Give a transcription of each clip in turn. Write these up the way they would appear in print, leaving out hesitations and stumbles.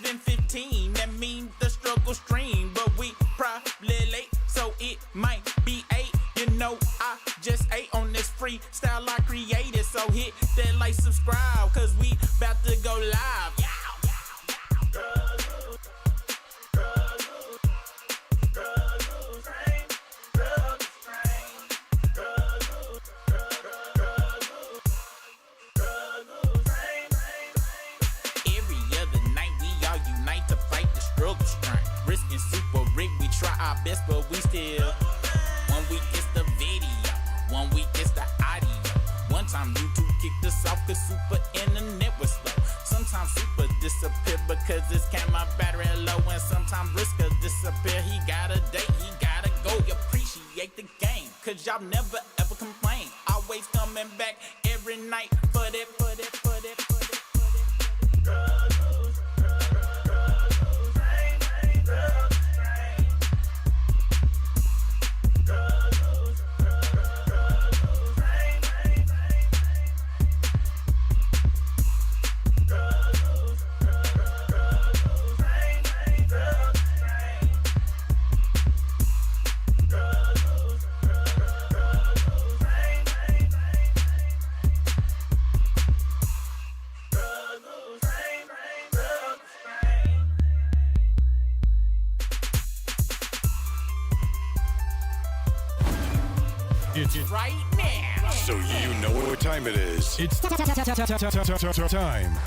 7:15, that means the struggle stream. But we probably late, so it might be 8. You know, I just ate on this freestyle I created. So hit that like, subscribe, cause we about to go live. Super rig, we try our best, but we still. 1 week it's the video, 1 week it's the audio. One time YouTube kicked us off cause super internet was slow. Sometimes super disappear because this camera battery low. And sometimes Brisker disappear, he got a date, he gotta go. You appreciate the game, cause y'all never ever complain. Always coming back every night for that. It's right now. So you know what time it is. It's time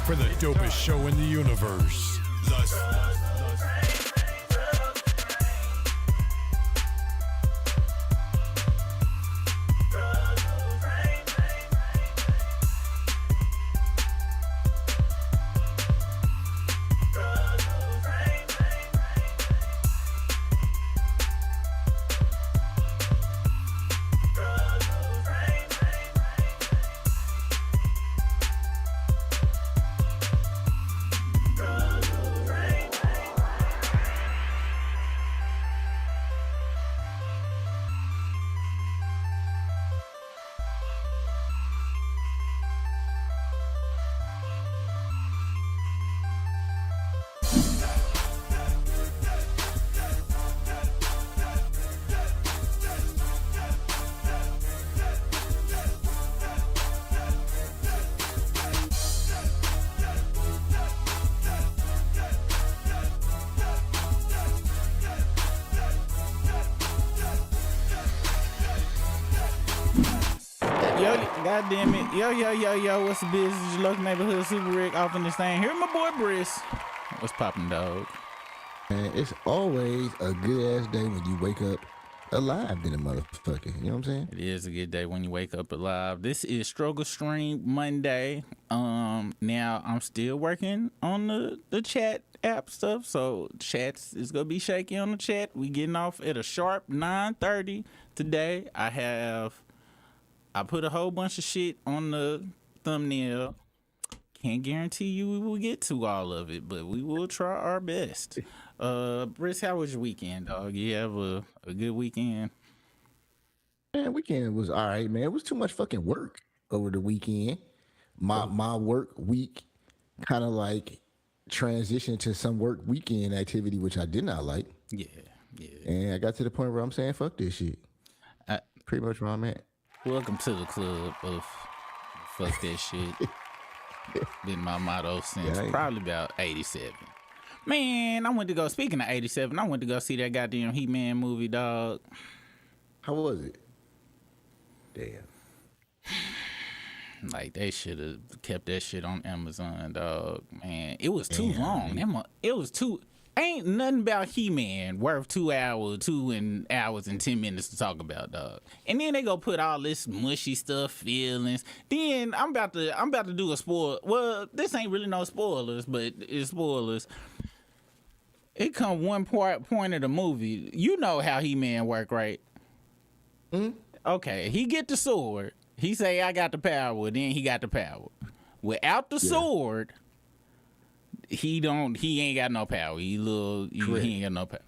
for the dopest show in the universe. God damn it. Yo, what's the business? Your local neighborhood super Rick off in this thing. Here my boy Briss. What's poppin', dog? Man, it's always a good ass day when you wake up alive than a motherfucker. You know what I'm saying? It is a good day when you wake up alive. This is Struggle Stream Monday. Now I'm still working on the chat app stuff, so chats is gonna be shaky on the chat. We getting off at a sharp 9:30 today. I put a whole bunch of shit on the thumbnail. Can't guarantee you we will get to all of it, but we will try our best. Briss, how was your weekend, dog? You have a good weekend? Man, weekend was all right, man. It was too much fucking work over the weekend. My work week kind of like transitioned to some work weekend activity, which I did not like. Yeah. And I got to the point where I'm saying, fuck this shit. Pretty much where I'm at. Welcome to the club of fuck that shit. Been my motto since probably about 87. Man, speaking of 87, I went to go see that goddamn He-Man movie, dog. How was it? Damn. Like, they should have kept that shit on Amazon, dog. Man, it was too long. It was too... Ain't nothing about He-Man worth 2 hours and 10 minutes to talk about, dog. And then they go put all this mushy stuff, feelings. Then I'm about to do a spoil. Well, this ain't really no spoilers, but it's spoilers. It come one point of the movie. You know how He-Man work, right? Okay, he get the sword. He say, I got the power. Then he got the power. Without the sword... He ain't got no power. He ain't got no power.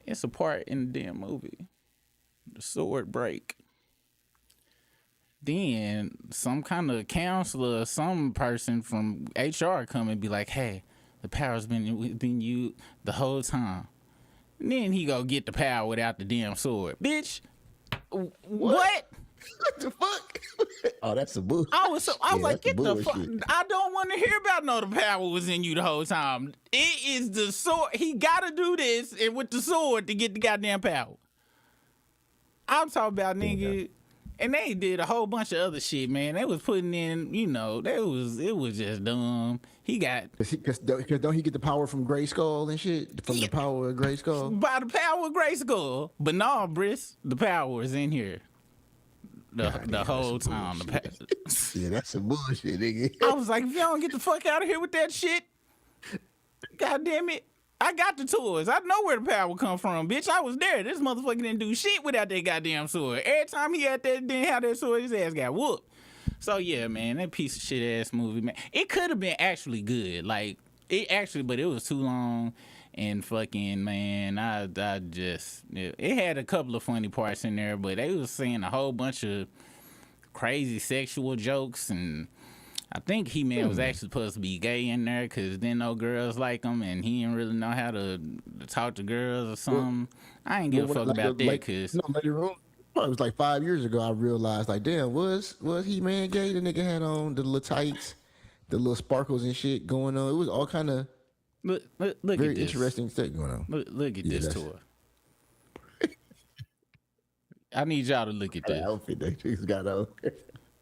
It's a part in the damn movie. The sword break. Then some kind of counselor, some person from HR come and be like, hey, The power's been within you the whole time. And then he go get the power without the damn sword. Bitch, what? What the fuck? Oh, that's some bullshit. I was like, get the fuck. bullshit. I don't want to hear about no the power was in you the whole time. It is the sword. He got to do this and with the sword to get the goddamn power. I'm talking about, nigga. And they did a whole bunch of other shit, man. They was putting in, it was just dumb. He got Because don't he get the power from Gray Skull and shit? From the power of Gray Skull? by the power of Gray Skull. But no, Briss, the power is in here. The whole time. Yeah, that's some bullshit, nigga. I was like, if y'all don't get the fuck out of here with that shit, God damn it. I got the toys. I know where the power come from, bitch. I was there. This motherfucker didn't do shit without that goddamn sword. Every time he had that, didn't have that sword, his ass got whooped. So yeah, man, that piece of shit ass movie, man. It could have been actually good, like but it was too long. And fucking, man, I just, it had a couple of funny parts in there, but they was saying a whole bunch of crazy sexual jokes, and I think He-Man was actually supposed to be gay in there because then no girls like him, and he didn't really know how to talk to girls or something. I ain't give a fuck about that because later on, it was like 5 years ago. I realized, like, damn, was He-Man gay? The nigga had on the little tights, the little sparkles and shit going on. It was all kind of look very at this. interesting stuff going on. Look at this tour. I need y'all to look at this. Outfit that she's got on.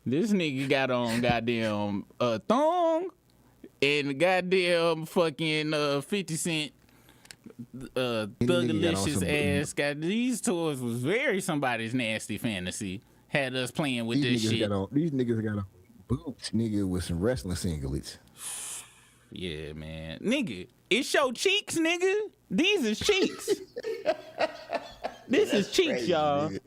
This nigga got on goddamn thong and goddamn fucking 50 Cent Thugalicious ass. These toys was very somebody's nasty fantasy. Had us playing with this shit. These niggas got on boots, nigga, with some wrestling singlets. Yeah, man. Nigga, it show cheeks, nigga. These is cheeks. This is cheeks, crazy, y'all. Nigga.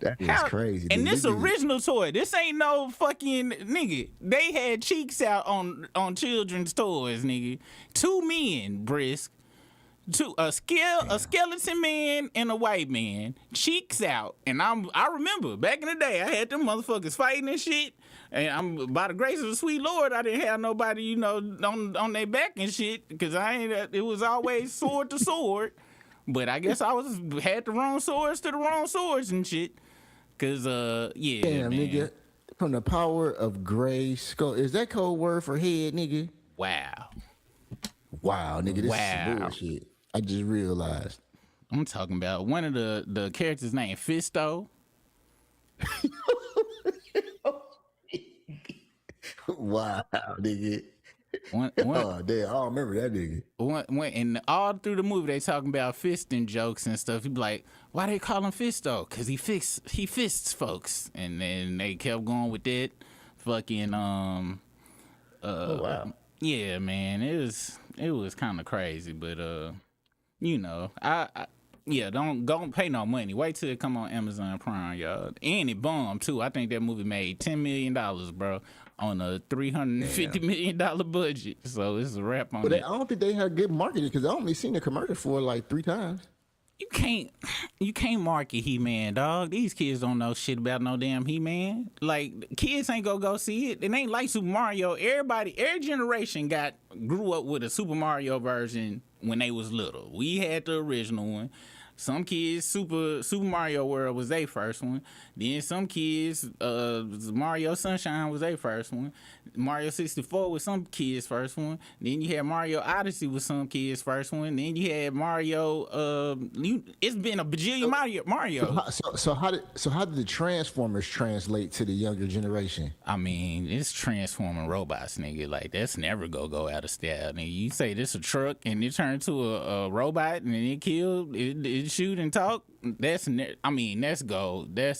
That is crazy. And dude. this original toy, this ain't no fucking nigga. They had cheeks out on children's toys, nigga. 2 men, Brisk. A skeleton man and a white man, cheeks out. And I remember back in the day, I had them motherfuckers fighting and shit. And I'm by the grace of the sweet Lord, I didn't have nobody, on their back and shit, because it was always sword to sword. But I guess I had the wrong swords to the wrong swords and shit. Cause yeah, damn, man. nigga, from the power of Gray Skull. Is that code word for head, nigga? Wow, nigga, this is some bullshit. I just realized. I'm talking about one of the characters named Fisto. Wow, nigga. One, oh damn, I don't remember that nigga. And all through the movie they talking about fisting jokes and stuff. He be like, why they call him Fisto? Cause he fists folks. And then they kept going with that. Fucking oh wow. Yeah, man, it was kind of crazy, but don't pay no money. Wait till it come on Amazon Prime, y'all. And it bombed too. I think that movie made $10 million, bro, on a $350 million budget. So it's a wrap on But it. I don't think they had good marketing because I only seen the commercial for it like 3 times. You can't market He-Man, dog. These kids don't know shit about no damn He-Man. Like, kids ain't gonna go see it. It ain't like Super Mario. Every generation grew up with a Super Mario version when they was little. We had the original one. Some kids, Super Mario World was their first one. Then some kids, Mario Sunshine was their first one. Mario 64 was some kids' first one. Then you had Mario Odyssey was some kids' first one. Then you had Mario. It's been a bajillion Mario. So how did the Transformers translate to the younger generation? I mean, it's transforming robots, nigga. Like, that's never go out of style. Nigga, you say this a truck and it turned to a robot and it killed, it shoot and talk. That's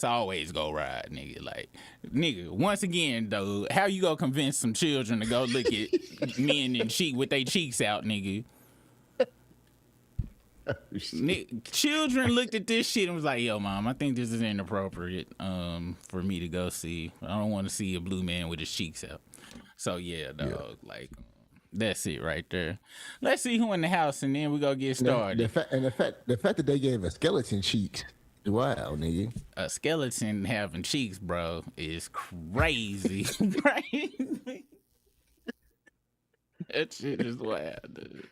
always go ride, nigga. Like, nigga, once again, though, how you gonna convince some children to go look at men and cheek with their cheeks out, nigga? Children looked at this shit and was like, yo, mom, I think this is inappropriate for me to go see. I don't want to see a blue man with his cheeks out. So yeah, dog, like, that's it right there. Let's see who in the house and then we go get started. The fact that they gave a skeleton cheeks. Wow, nigga. A skeleton having cheeks, bro, is crazy. Right? That shit is wild, dude.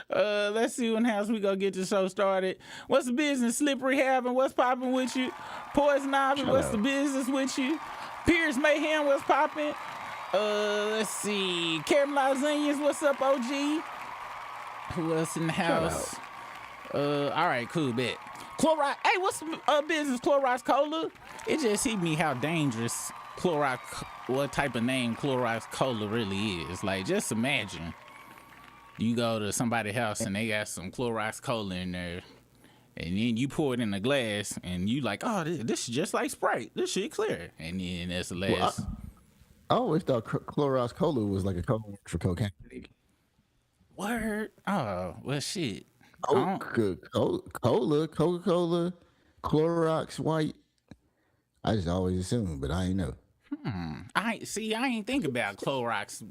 Let's see when house we gonna get the show started. What's the business? Slippery Having, what's popping with you? Poison Ivy, what's the business with you? Pierce Mayhem, what's popping? Let's see. Caramelized Onions, what's up, OG? Who else in the house? All right, cool, bet. Clorox, hey, what's the business? Clorox Cola? It just hit me how dangerous Clorox, what type of name Clorox Cola really is. Like, just imagine you go to somebody's house and they got some Clorox Cola in there, and then you pour it in a glass, and you like, oh, this is just like Sprite. This shit clear. And then that's the last. Well, I always thought Clorox Cola was like a code for cocaine. Word? Oh, well, shit. Coca-Cola, Clorox White. I just always assumed, but I ain't know. I ain't think about Clorox,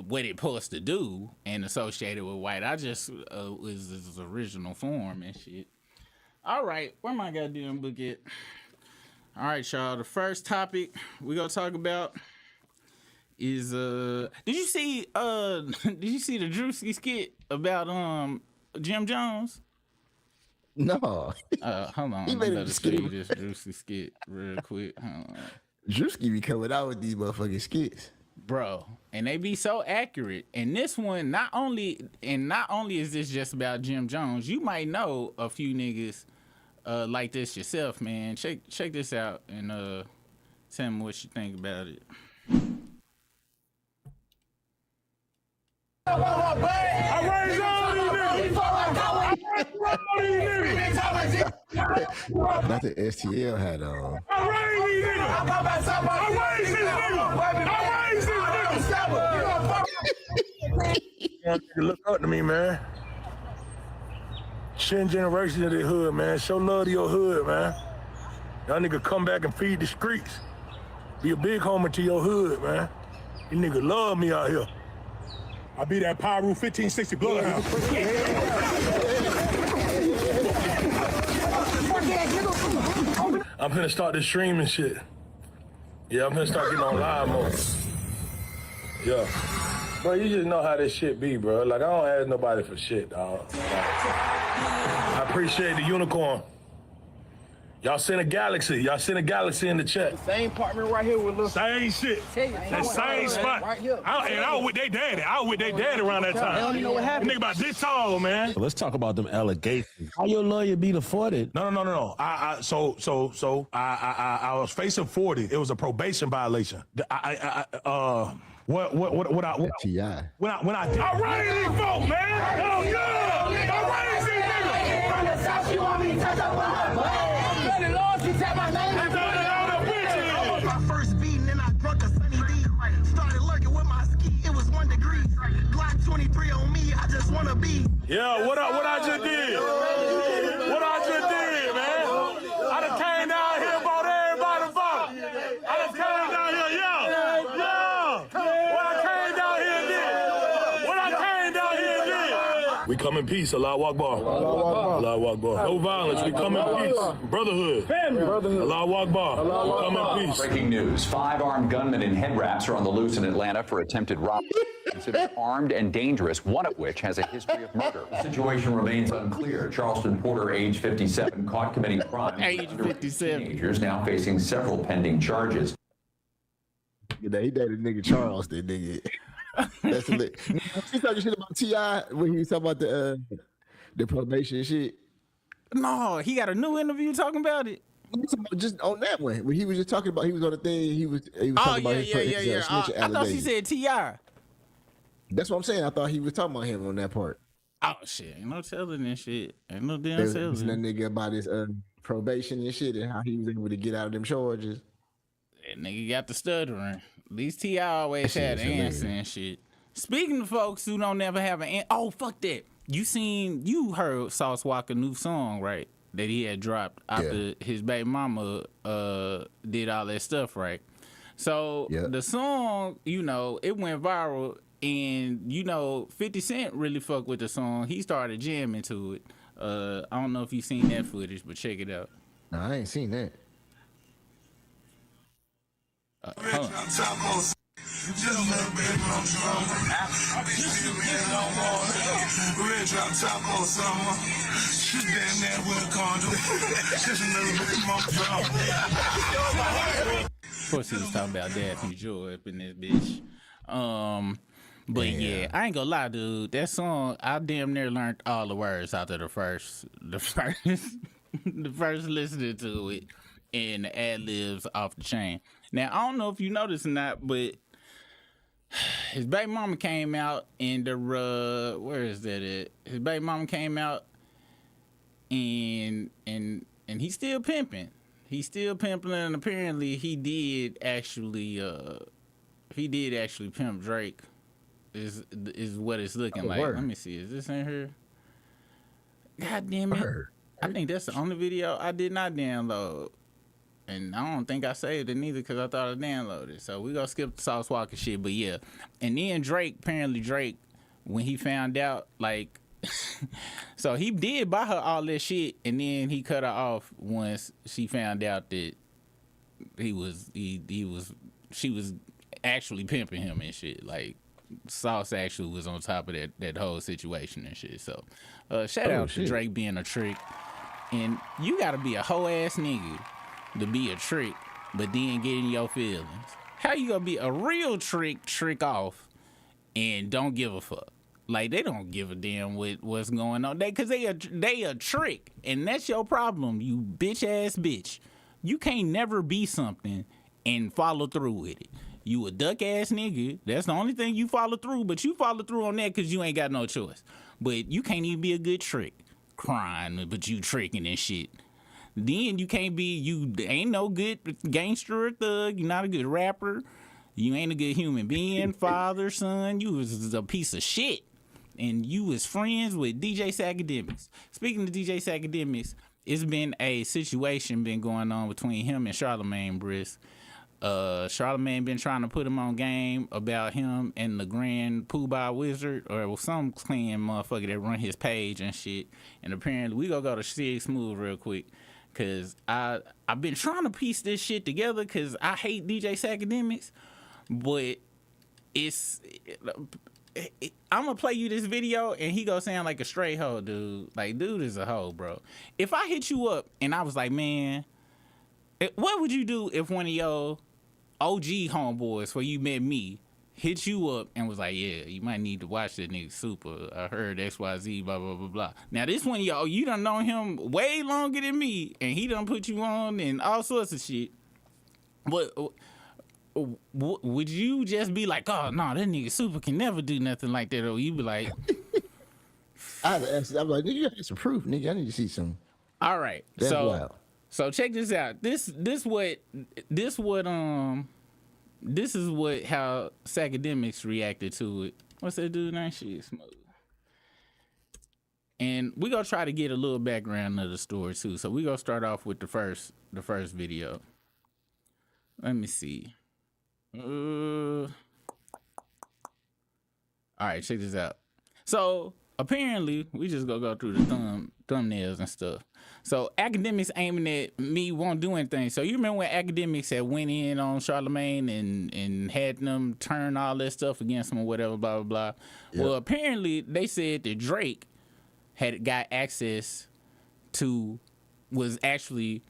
what it supposed to do and associated with white. I just was its original form and shit. All right, where my goddamn book at? All right, y'all. The first topic we gonna talk about is did you see the Drewski skit about Jim Jones? No. Hold on. I'm about to show you this Drewski skit real quick. Hold on. Drewski be coming out with these motherfucking skits, bro, and they be so accurate. And this one, not only is this just about Jim Jones, you might know a few niggas like this yourself, man. Check this out and tell me what you think about it. Not the STL hat on. Look up to me, man. Shitting generation of the hood, man. Show love to your hood, man. Y'all nigga come back and feed the streets. Be a big homer to your hood, man. You nigga love me out here. I be that Pyro 1560 Bloodhouse. I'm finna start this streaming shit. Yeah, I'm finna start getting on live mode. Yeah. Bro, you just know how this shit be, bro. Like, I don't ask nobody for shit, dog. I appreciate the unicorn. Y'all send a galaxy. Y'all send a galaxy in the chat. The same apartment right here with little. Same shit. That same spot. Right here. I was with their daddy. I was with their daddy around that time. They don't even know what happened. Nigga about this tall, man. Let's talk about them allegations. How your lawyer be the 40? No. I was facing 40. It was a probation violation. What T.I. When I did. I raised these folk, man. Hell yeah. I raised these niggas. You want me to touch up on my my first beating and I drunk a Sunny D. Started lurking with my ski, it was 1 degree. Glock 23 on me, I just wanna be. Yeah, what I just did? What I just did, man? I done came down here, bought everybody bottle. I done came down here, yeah. What I came down here and did. We come in peace, Allah Akbar. Allah Akbar. No violence, we come in peace. Brotherhood. Allah Akbar. Come in peace. Breaking news. 5 armed gunmen in head wraps are on the loose in Atlanta for attempted robbery. Considered armed and dangerous, one of which has a history of murder. The situation remains unclear. Charleston Porter, age 57, caught committing crime. Age 57. Teenagers now facing several pending charges. You know, he dated nigga Charles, that nigga. That's lit. You talking shit about T.I. when he was talking about the probation shit? No, he got a new interview talking about it. Just on that one, when he was just talking about, he was on the thing, he was talking about his snitching I thought he said T.I. That's what I'm saying. I thought he was talking about him on that part. Oh shit, ain't no telling this shit. Ain't no damn That telling. nigga about his probation and shit and how he was able to get out of them charges. That nigga got the stuttering. At least T.I. always had an answer and shit. Speaking of folks who don't never have an answer, oh fuck that. You heard Sauce Walker new song, right? That he had dropped after his baby mama did all that stuff, right? So the song, it went viral, and 50 Cent really fucked with the song. He started jamming to it. I don't know if you seen that footage, but check it out. No, I ain't seen that. Hold on. Just a little bit more drama. Red drop top on summer. She damn near with a condom. Just a little bit more drama. Of course, he was talking about Daphne Joy up in this bitch. But yeah, I ain't gonna lie, dude. That song, I damn near learned all the words after the first listening to it, and the ad libs off the chain. Now I don't know if you noticed or not, but his baby mama came out in the where is that at? His baby mama came out and he's still pimping. He's still pimping, and apparently he did actually pimp Drake. Is what it's looking like. Word. Let me see. Is this in here? God damn it. I think that's the only video I did not download. And I don't think I saved it neither because I thought I downloaded it. So we gonna skip the Sauce Walker shit, but yeah. And then Drake, when he found out, like, so he did buy her all this shit, and then he cut her off once she found out that she was actually pimping him and shit. Like, Sauce actually was on top of that whole situation and shit. So shout out to Drake being a trick. And you gotta be a hoe ass nigga to be a trick, but then get in your feelings. How you gonna be a real trick off and don't give a fuck? Like, they don't give a damn what's going on. Cause they a trick, and that's your problem, you bitch ass bitch. You can't never be something and follow through with it. You a duck ass nigga. That's the only thing you follow through, but you follow through on that because you ain't got no choice. But you can't even be a good trick. Crying, but you tricking and shit. Then you ain't no good gangster or thug. You're not a good rapper. You ain't a good human being, father, son. You was a piece of shit. And you was friends with DJ Akademiks. Speaking of DJ Akademiks, it's been a situation been going on between him and Charlamagne Brisk. Charlamagne been trying to put him on game about him and the Grand Poobah Wizard, or some clean motherfucker that run his page and shit. And apparently, we gonna go to Sig Smooth real quick, cause I've been trying to piece this shit together, cause I hate DJ Akademiks, but I'm gonna play you this video, and he gonna sound like a straight hoe, dude. Like, dude is a hoe, bro. If I hit you up and I was like, man, what would you do if one of your OG homeboys, where you met me, hit you up and was like, yeah, you might need to watch that nigga Super. I heard XYZ, blah, blah, blah, blah. Now, this one, you done known him way longer than me, and he done put you on and all sorts of shit. But would you just be like, oh, no, that nigga Super can never do nothing like that? Or you be like... I'm like, nigga, you got some proof, nigga. I need to see some. All right. That's wild. So check this out. This is what how Akademiks reacted to it. What's that dude name? Shit, Smooth. And we gonna try to get a little background of the story too. So we gonna start off with the first video. Let me see. All right, check this out. So apparently, we just gonna go through the thumbnails and stuff. So Akademiks aiming at me won't do anything. So you remember when Akademiks had went in on Charlamagne and had them turn all that stuff against him or whatever, blah, blah, blah. Yep. Well, apparently they said that Drake had got access to, was actually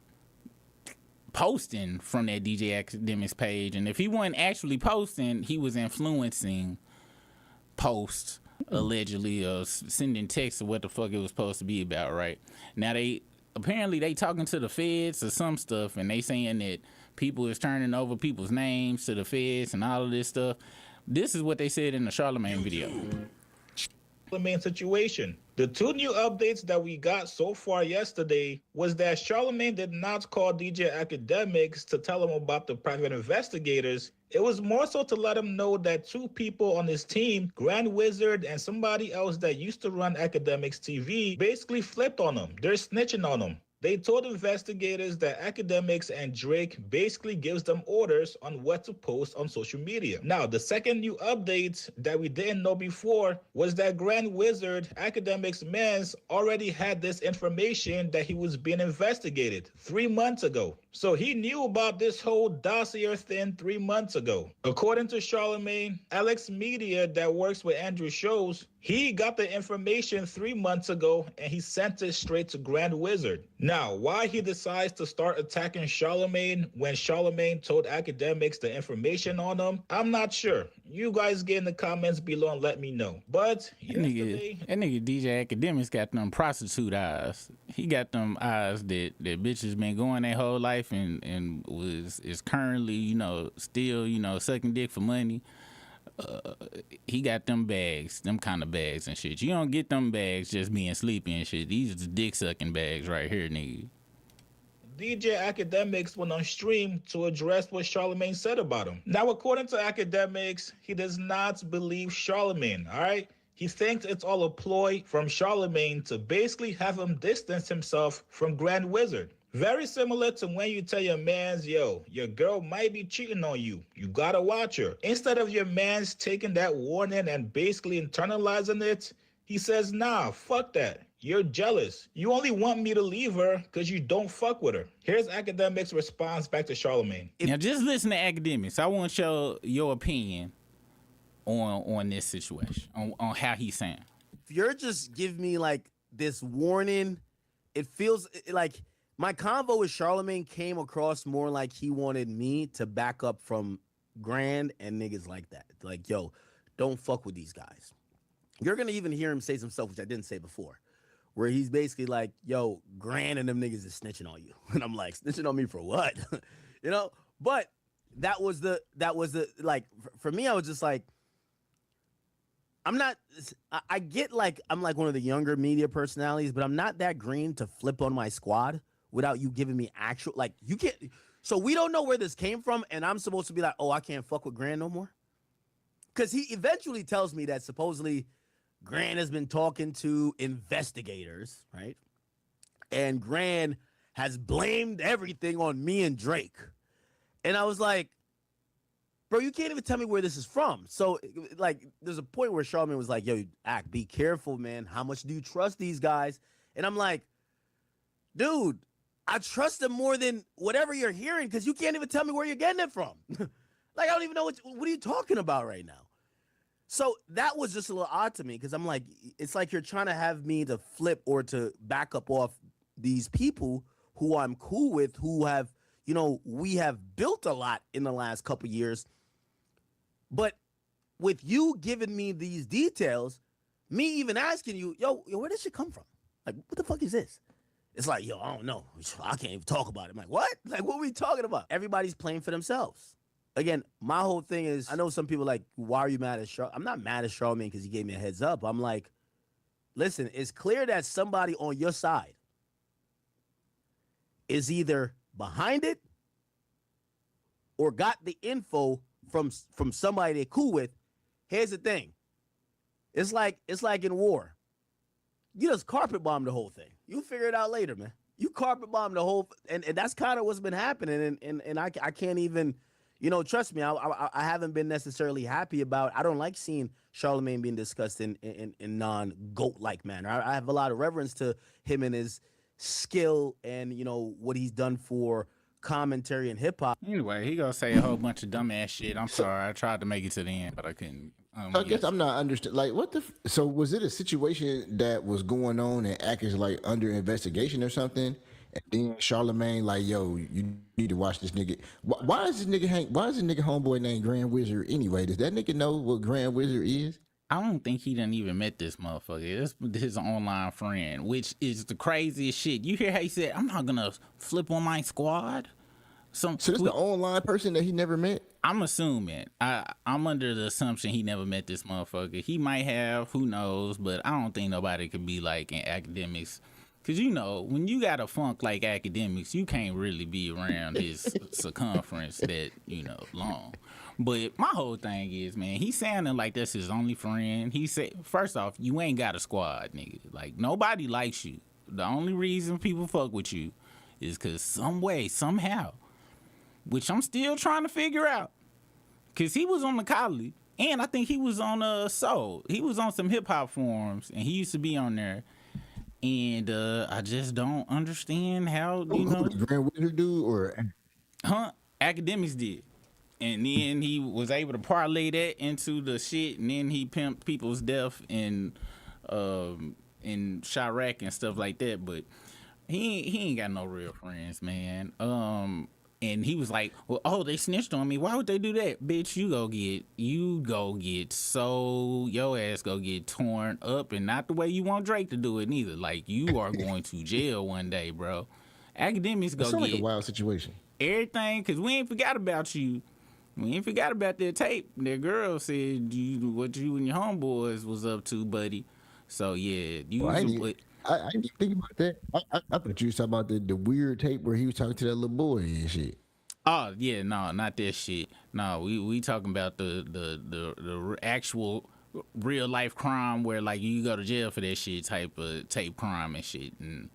posting from that DJ Akademiks page. And if he wasn't actually posting, he was influencing posts, allegedly, sending texts of what the fuck it was supposed to be about, right? Now they talking to the feds or some stuff, and they saying that people is turning over people's names to the feds and all of this stuff. This is what they said in the Charlamagne video. Charlamagne situation. The two new updates that we got so far yesterday was that Charlamagne did not call DJ Akademiks to tell him about the private investigators. It was more so to let him know that two people on his team, Grand Wizard and somebody else that used to run Akademiks TV, basically flipped on him. They're snitching on him. They told investigators that Akademiks and Drake basically gives them orders on what to post on social media. Now, the second new update that we didn't know before was that Grand Wizard, Akademiks' mans, already had this information that he was being investigated 3 months ago. So he knew about this whole dossier thing 3 months ago. According to Charlemagne, Alex Media that works with Andrew Shows, he got the information 3 months ago and he sent it straight to Grand Wizard. Now, why he decides to start attacking Charlemagne when Charlemagne told Akademiks the information on him, I'm not sure. You guys get in the comments below and let me know. But yesterday, that nigga DJ Akademiks got them prostitute eyes. He got them eyes that bitches been going their whole life and is currently, still, sucking dick for money. He got them bags, them kind of bags and shit. You don't get them bags just being sleepy and shit. These are the dick sucking bags right here, nigga. DJ Akademiks went on stream to address what Charlemagne said about him. Now, according to Akademiks, he does not believe Charlemagne, all right? He thinks it's all a ploy from Charlemagne to basically have him distance himself from Grand Wizard. Very similar to when you tell your mans, yo, your girl might be cheating on you. You gotta watch her. Instead of your mans taking that warning and basically internalizing it, he says, nah, fuck that. You're jealous. You only want me to leave her because you don't fuck with her. Here's Akademiks' response back to Charlemagne. Now, just listen to Akademiks. I want your opinion on this situation, on how he's saying. If you're just giving me like this warning, it feels like my convo with Charlemagne came across more like he wanted me to back up from Grand and niggas like that. Like, yo, don't fuck with these guys. You're going to even hear him say some stuff, which I didn't say before, where he's basically like, yo, Grand and them niggas is snitching on you. And I'm like, snitching on me for what? But that was the, like, for me, I was just like, I get like, I'm like one of the younger media personalities, but I'm not that green to flip on my squad without you giving me actual, like, you can't, so we don't know where this came from, and I'm supposed to be like, oh, I can't fuck with Grand no more? Because he eventually tells me that supposedly Grand has been talking to investigators, right? And Grand has blamed everything on me and Drake. And I was like, bro, you can't even tell me where this is from. So, like, there's a point where Charlemagne was like, yo, be careful, man. How much do you trust these guys? And I'm like, dude, I trust them more than whatever you're hearing because you can't even tell me where you're getting it from. Like, I don't even know what are you talking about right now? So that was just a little odd to me because I'm like, it's like you're trying to have me to flip or to back up off these people who I'm cool with, who have, we have built a lot in the last couple years. But with you giving me these details, me even asking you, yo, where did shit come from? Like, what the fuck is this? It's like, yo, I don't know. I can't even talk about it. I'm like, what? Like, what are we talking about? Everybody's playing for themselves. Again, my whole thing is, I know some people like, why are you mad at Charlemagne? I'm not mad at Charlemagne because he gave me a heads up. I'm like, listen, it's clear that somebody on your side is either behind it or got the info from somebody they're cool with. Here's the thing. It's like in war. You just carpet bomb the whole thing. You figure it out later, man. You carpet bomb the whole, and that's kind of what's been happening. And I can't even, trust me, I haven't been necessarily happy about. I don't like seeing Charlemagne being discussed in non-GOAT like manner. I have a lot of reverence to him and his skill and what he's done for commentary and hip hop. Anyway, he gonna say a whole bunch of dumbass shit. I'm sorry, I tried to make it to the end, but I couldn't. So I guess I'm not understand. Like, what the? So was it a situation that was going on and Ak is like under investigation or something? And then Charlemagne like, yo, you need to watch this nigga. Why is this nigga Why is this nigga homeboy named Grand Wizard anyway? Does that nigga know what Grand Wizard is? I don't think he done even met this motherfucker. It's his online friend, which is the craziest shit. You hear how he said, I'm not gonna flip on my squad? So this the online person that he never met? I'm assuming. I'm under the assumption he never met this motherfucker. He might have, who knows, but I don't think nobody could be like in Akademiks. Because, when you got a funk like Akademiks, you can't really be around his circumference that, long. But my whole thing is, man, he's sounding like that's his only friend. He said, first off, you ain't got a squad, nigga. Like, nobody likes you. the only reason people fuck with you is because some way, somehow, which I'm still trying to figure out. Because he was on the Collie, and I think he was on Soul. He was on some hip-hop forums, and he used to be on there. And I just don't understand how, you know. The Grand Wizard dude or? Akademiks did. And then he was able to parlay that into the shit, and then he pimped people's death in Chirac and stuff like that. But he ain't got no real friends, man. And he was like, well, oh, they snitched on me. Why would they do that? Bitch, your ass go get torn up, and not the way you want Drake to do it neither. Like, you are going to jail one day, bro. Akademiks go get like a wild situation. Everything, because we ain't forgot about you. We ain't forgot about that tape. That girl said what you and your homeboys was up to, buddy. So, yeah. I didn't think about that. I thought you was talking about the weird tape where he was talking to that little boy and shit. Oh, yeah, no, not that shit. No, we talking about the actual real life crime where, like, you go to jail for that shit type of tape crime and shit. And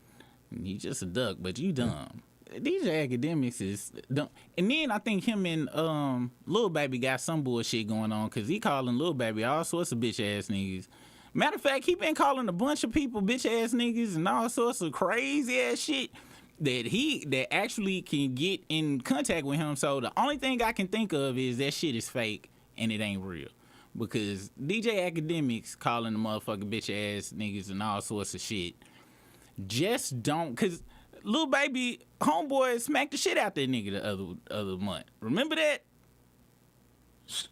you just a duck, but you dumb. These Akademiks is dumb. And then I think him and Lil Baby got some bullshit going on because he calling Lil Baby all sorts of bitch ass niggas. Matter of fact, he been calling a bunch of people bitch ass niggas and all sorts of crazy ass shit that actually can get in contact with him. So the only thing I can think of is that shit is fake and it ain't real. Because DJ Akademiks calling the motherfucking bitch ass niggas and all sorts of shit just don't, because Lil Baby homeboy smacked the shit out that nigga the other month. Remember that?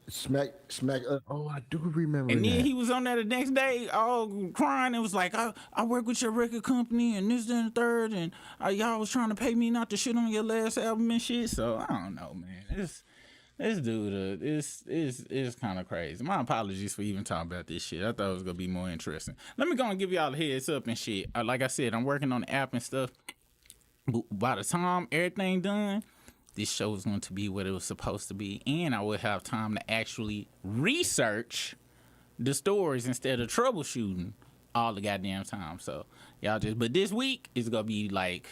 Smack. Oh, I do remember. And then that. he was on there the next day, all crying. It was like, I work with your record company and this and the third, and y'all was trying to pay me not to shit on your last album and shit. So I don't know, man. This dude, it's kind of crazy. My apologies for even talking about this shit. I thought it was gonna be more interesting. Let me go and give y'all a heads up and shit. Like I said, I'm working on the app and stuff. By the time everything done, this show is going to be what it was supposed to be, and I will have time to actually research the stories instead of troubleshooting all the goddamn time. So y'all but this week is gonna be like,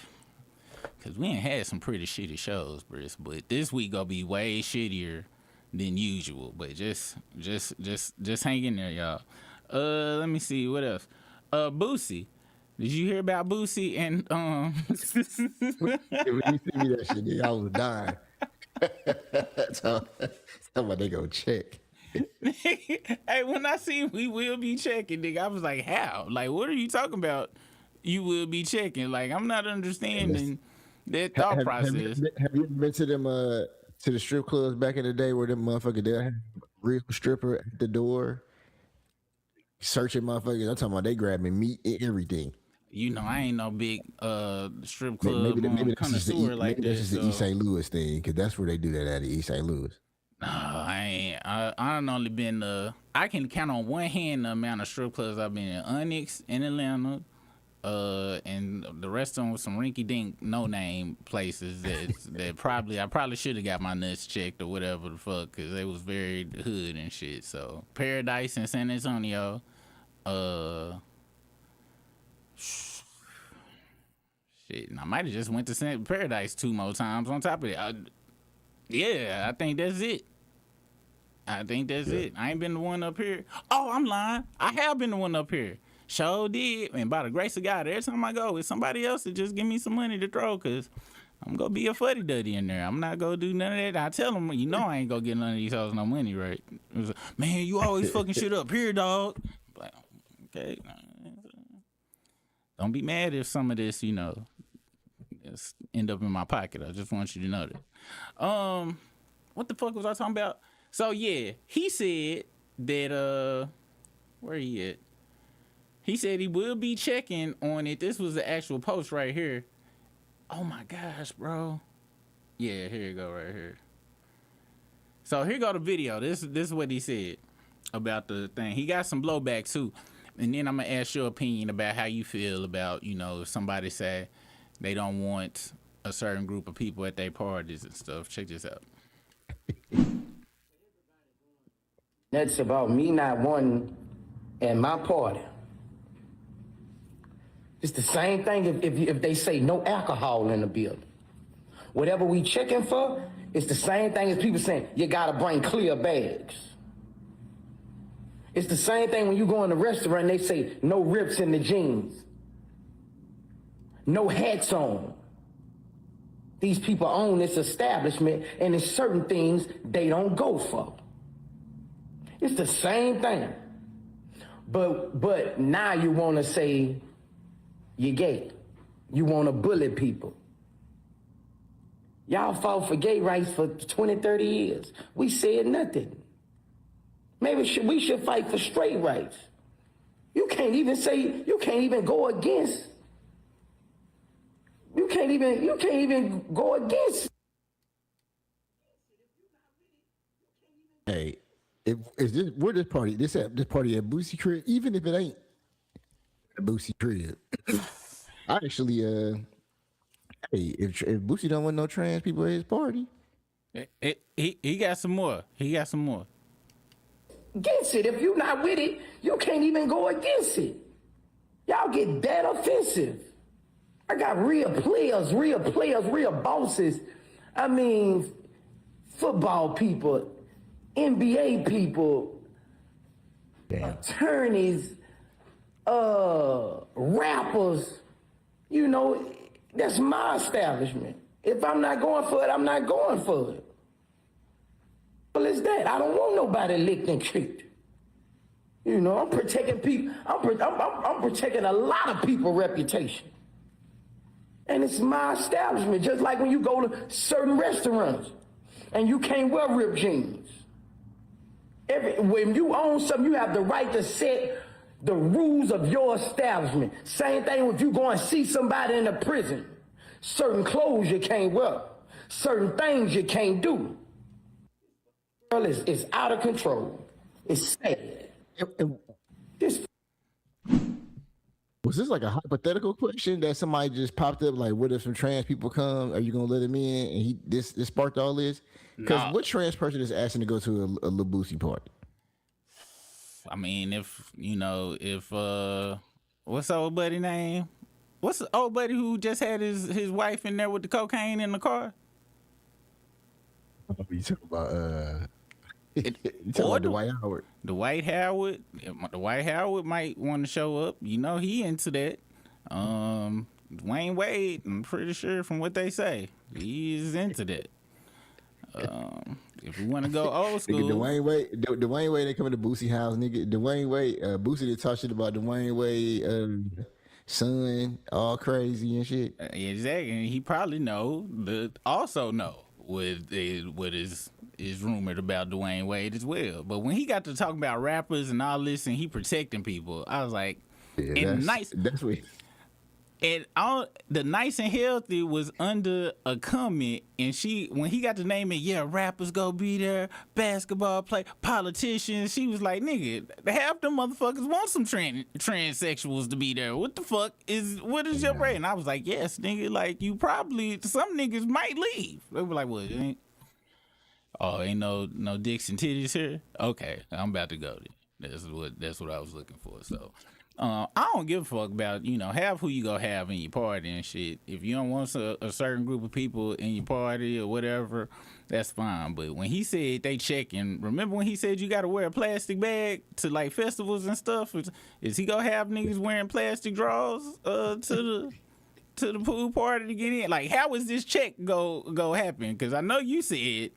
cause we ain't had some pretty shitty shows, Briss, but this week gonna be way shittier than usual. But just hang in there, y'all. Let me see what else. Boosie. Did you hear about Boosie and When you sent me that shit, nigga, I was dying. Somebody they go check. Hey, when I see we will be checking, nigga, I was like, how? Like, what are you talking about? You will be checking. Like, I'm not understanding that thought process. Have you been to them to the strip clubs back in the day where them motherfuckers there had a real stripper at the door searching motherfuckers? I'm talking about they grabbing meat and everything. You know, I ain't no big strip club maybe connoisseur like that. That's just the East St. Louis thing, because that's where they do that at East St. Louis. No, I ain't. I done only been I can count on one hand the amount of strip clubs I've been in. Onyx in Atlanta, and the rest of them was some rinky-dink no-name places that I probably should have got my nuts checked or whatever the fuck, because they was very hood and shit. So Paradise in San Antonio, shit, and I might have just went to Paradise 2 more times on top of it. I think that's it. I ain't been the one up here. Oh, I'm lying. I have been the one up here. Sure did. And by the grace of God, every time I go, it's somebody else to just give me some money to throw, because I'm going to be a fuddy-duddy in there. I'm not going to do none of that. I tell them, you know I ain't going to get none of these hoes no money, right? It was like, man, you always fucking shit up here, dog. Like, okay. Don't be mad if some of this, just end up in my pocket. I just want you to know that. What the fuck was I talking about? So yeah, he said that where he at? He said he will be checking on it. This was the actual post right here. Oh my gosh, bro. Yeah, here you go right here. So here go the video. This is what he said about the thing. He got some blowback too. And then I'm gonna ask your opinion about how you feel about, if somebody say they don't want a certain group of people at their parties and stuff. Check this out. That's about me not wanting at my party It's the same thing if they say no alcohol in the building. Whatever we checking for, it's the same thing as people saying, you gotta bring clear bags. It's the same thing when you go in a restaurant and they say, no rips in the jeans. No hats on. These people own this establishment and there's certain things they don't go for. It's the same thing. But now you wanna say you're gay. You wanna bully people. Y'all fought for gay rights for 20, 30 years. We said nothing. Maybe we should fight for straight rights. You can't even go against. You can't even go against. Hey, where this party at Boosie crib, even if it ain't a Boosie crib. I actually hey, if Boosie don't want no trans people at his party, he got some more. He got some more. Against it. If you're not with it, you can't even go against it. Y'all get that offensive. I got real players, real bosses. I mean, football people, NBA people, attorneys, rappers. You know, that's my establishment. If I'm not going for it, I'm not going for it. Well, it's that. I don't want nobody licked and tricked. You know, I'm protecting people. I'm protecting a lot of people's reputation. And it's my establishment, just like when you go to certain restaurants and you can't wear ripped jeans. When you own something, you have the right to set the rules of your establishment. Same thing if you go and see somebody in a prison. Certain clothes you can't wear. Certain things you can't do. It's out of control. It's sad. Was this like a hypothetical question that somebody just popped up? Like, what if some trans people come? Are you gonna let them in? And this sparked all this? Because what trans person is asking to go to a Lil Boosie party? I mean, if what's the old buddy name? What's the old buddy who just had his wife in there with the cocaine in the car? You talking about Dwight Howard? Dwight Howard might want to show up. You know, he into that. Dwayne Wade, I'm pretty sure from what they say, he's into that. If we want to go old school, Dwayne Wade, they coming to Boosie house, nigga. Dwayne Wade, Boosie they talk shit about Dwayne Wade, son, all crazy and shit. Exactly, and he probably also know what is rumored about Dwayne Wade as well. But when he got to talk about rappers and all this, and he protecting people, I was like, that's what. And all the nice and healthy was under a comment, and when he got to name it, rappers go be there, basketball play, politicians. She was like, nigga, half them motherfuckers want some transsexuals to be there. What is your brain? And I was like, yes, nigga, like you probably some niggas might leave. They were like, what? Ain't no dicks and titties here. Okay, I'm about to go there. That's what I was looking for. So. I don't give a fuck about, have who you go have in your party and shit. If you don't want a certain group of people in your party or whatever, that's fine. But when he said they checking, remember when he said you got to wear a plastic bag to like festivals and stuff? Is he gonna have niggas wearing plastic drawers to the pool party to get in? Like, how is this check go happen? Because I know you said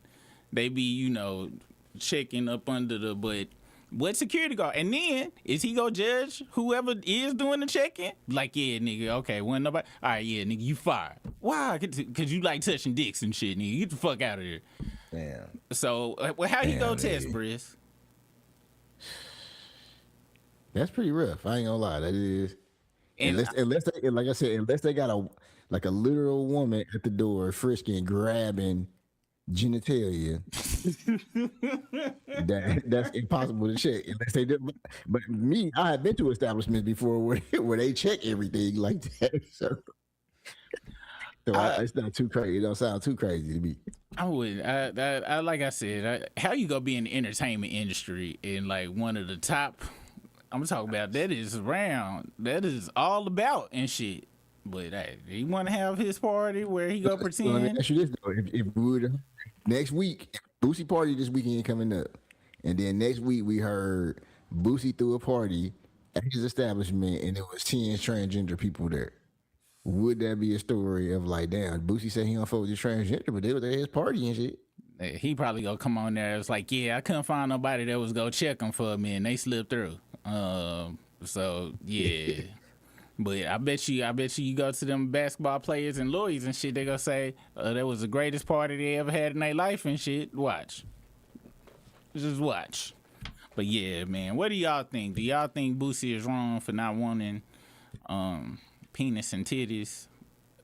they be, checking up under but what security guard? And then is he gonna judge whoever is doing the check-in? Like, yeah, nigga, okay, wasn't nobody. All right, yeah, nigga, you fired. Why? Cause you like touching dicks and shit, nigga. Get the fuck out of here. Damn. So, how you go test, Briz? That's pretty rough. I ain't gonna lie. That is. Unless they, like I said, unless they got a literal woman at the door frisking, grabbing genitalia, that's impossible to check unless they do. But me, I have been to establishments before where they check everything like that. So it's not too crazy. It don't sound too crazy to me. I would. I like I said, how you gonna be in the entertainment industry in like one of the top I'm talking about that is around. That is all about and shit. But hey, he want to have his party where he go pretend. Let me ask you this though: if we would next week, Boosie party this weekend coming up, and then next week we heard Boosie threw a party at his establishment, and there was 10 transgender people there. Would that be a story of like, damn, Boosie said he don't fuck with this transgender, but they were at his party and shit? He probably gonna come on there. It's like, yeah, I couldn't find nobody that was gonna check him for me, and they slipped through. So yeah. But I bet you go to them basketball players and lawyers and shit, they gonna say that was the greatest party they ever had in their life and shit. Watch. Just watch. But yeah, man, what do y'all think? Do y'all think Boosie is wrong for not wanting penis and titties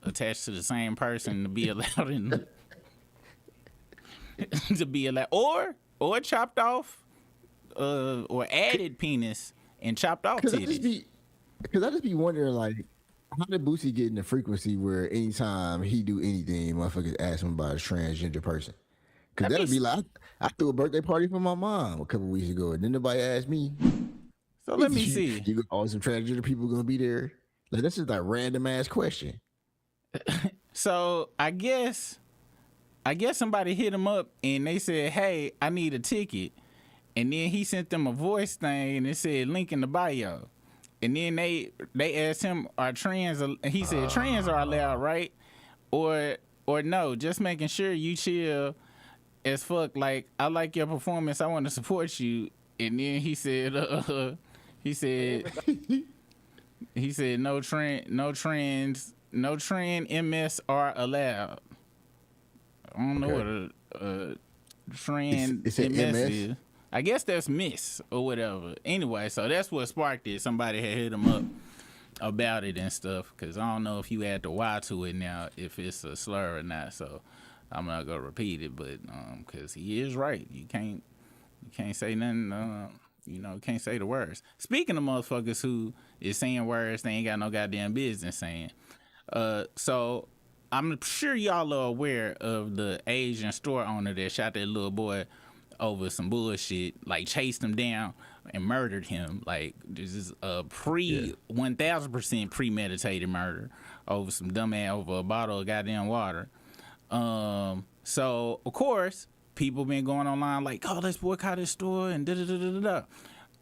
attached to the same person to be allowed in to be allowed or chopped off or added penis and chopped off titties? Because I just be wondering, like, how did Boosie get in the frequency where anytime he do anything, motherfuckers ask him about a transgender person? Because that'd be like, I threw a birthday party for my mom a couple weeks ago, and then nobody asked me. So let me see. You all some transgender people gonna be there? Like, this is like random ass question. So I guess somebody hit him up and they said, "Hey, I need a ticket," and then he sent them a voice thing and it said link in the bio. And then they asked him, "Are trans?" He said, "Trans are allowed, right? Or no? Just making sure you chill as fuck. Like, I like your performance. I want to support you." And then he said, no trans MS are allowed. I don't know what a trans MS is. I guess that's miss or whatever. Anyway, so that's what sparked it. Somebody had hit him up about it and stuff, because I don't know if you add the Y to it now, if it's a slur or not. So I'm not gonna repeat it, but because he is right. You can't say nothing. Can't say the words. Speaking of motherfuckers who is saying words they ain't got no goddamn business saying. So I'm sure y'all are aware of the Asian store owner that shot that little boy over some bullshit, like chased him down and murdered him. Like, this is a 1000% premeditated murder over some over a bottle of goddamn water. So of course people been going online like, oh, let's boycott his store and da.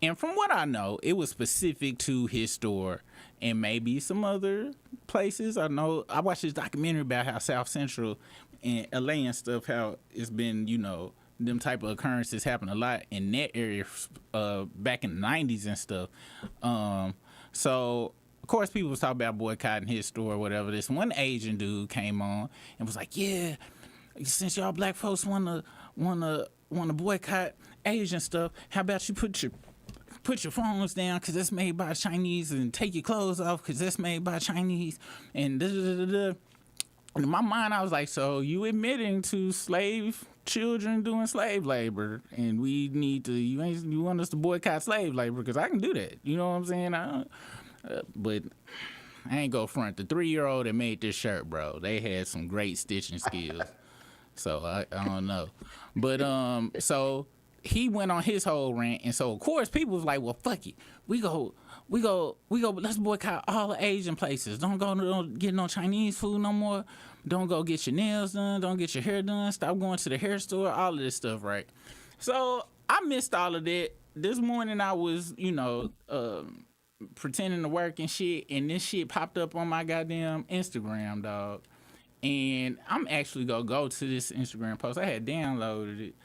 And from what I know, it was specific to his store and maybe some other places. I know I watched this documentary about how South Central and LA and stuff, how it's been, them type of occurrences happen a lot in that area back in the 90s and stuff. So of course people was talking about boycotting his store or whatever. This one Asian dude came on and was like, yeah, since y'all black folks wanna boycott Asian stuff, how about you put your phones down because that's made by Chinese, and take your clothes off because that's made by Chinese, and da. And in my mind, I was like, so you admitting to slave children doing slave labor, and we need to, you want us to boycott slave labor, because I can do that. You know what I'm saying? But I ain't go front. The 3-year-old that made this shirt, bro, they had some great stitching skills. So I don't know. But so he went on his whole rant, and so of course people was like, well, fuck it. We go, let's boycott all the Asian places. Don't get no Chinese food no more. Don't go get your nails done. Don't get your hair done. Stop going to the hair store. All of this stuff, right? So I missed all of that. This morning I was, pretending to work and shit, and this shit popped up on my goddamn Instagram, dog. And I'm actually gonna go to this Instagram post. I had downloaded it,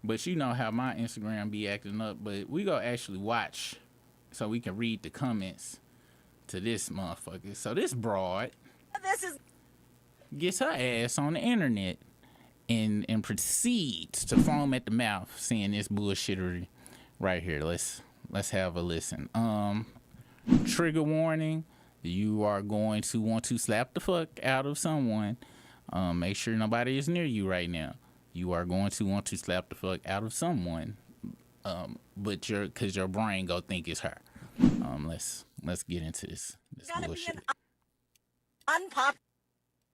but you know how my Instagram be acting up. But we gonna actually watch so we can read the comments to this motherfucker. So this broad gets her ass on the internet and proceeds to foam at the mouth saying this bullshittery right here. Let's have a listen. Trigger warning. You are going to want to slap the fuck out of someone. Make sure nobody is near you right now. You are going to want to slap the fuck out of someone, but because your brain go think it's her. Let's get into this bullshit. Be an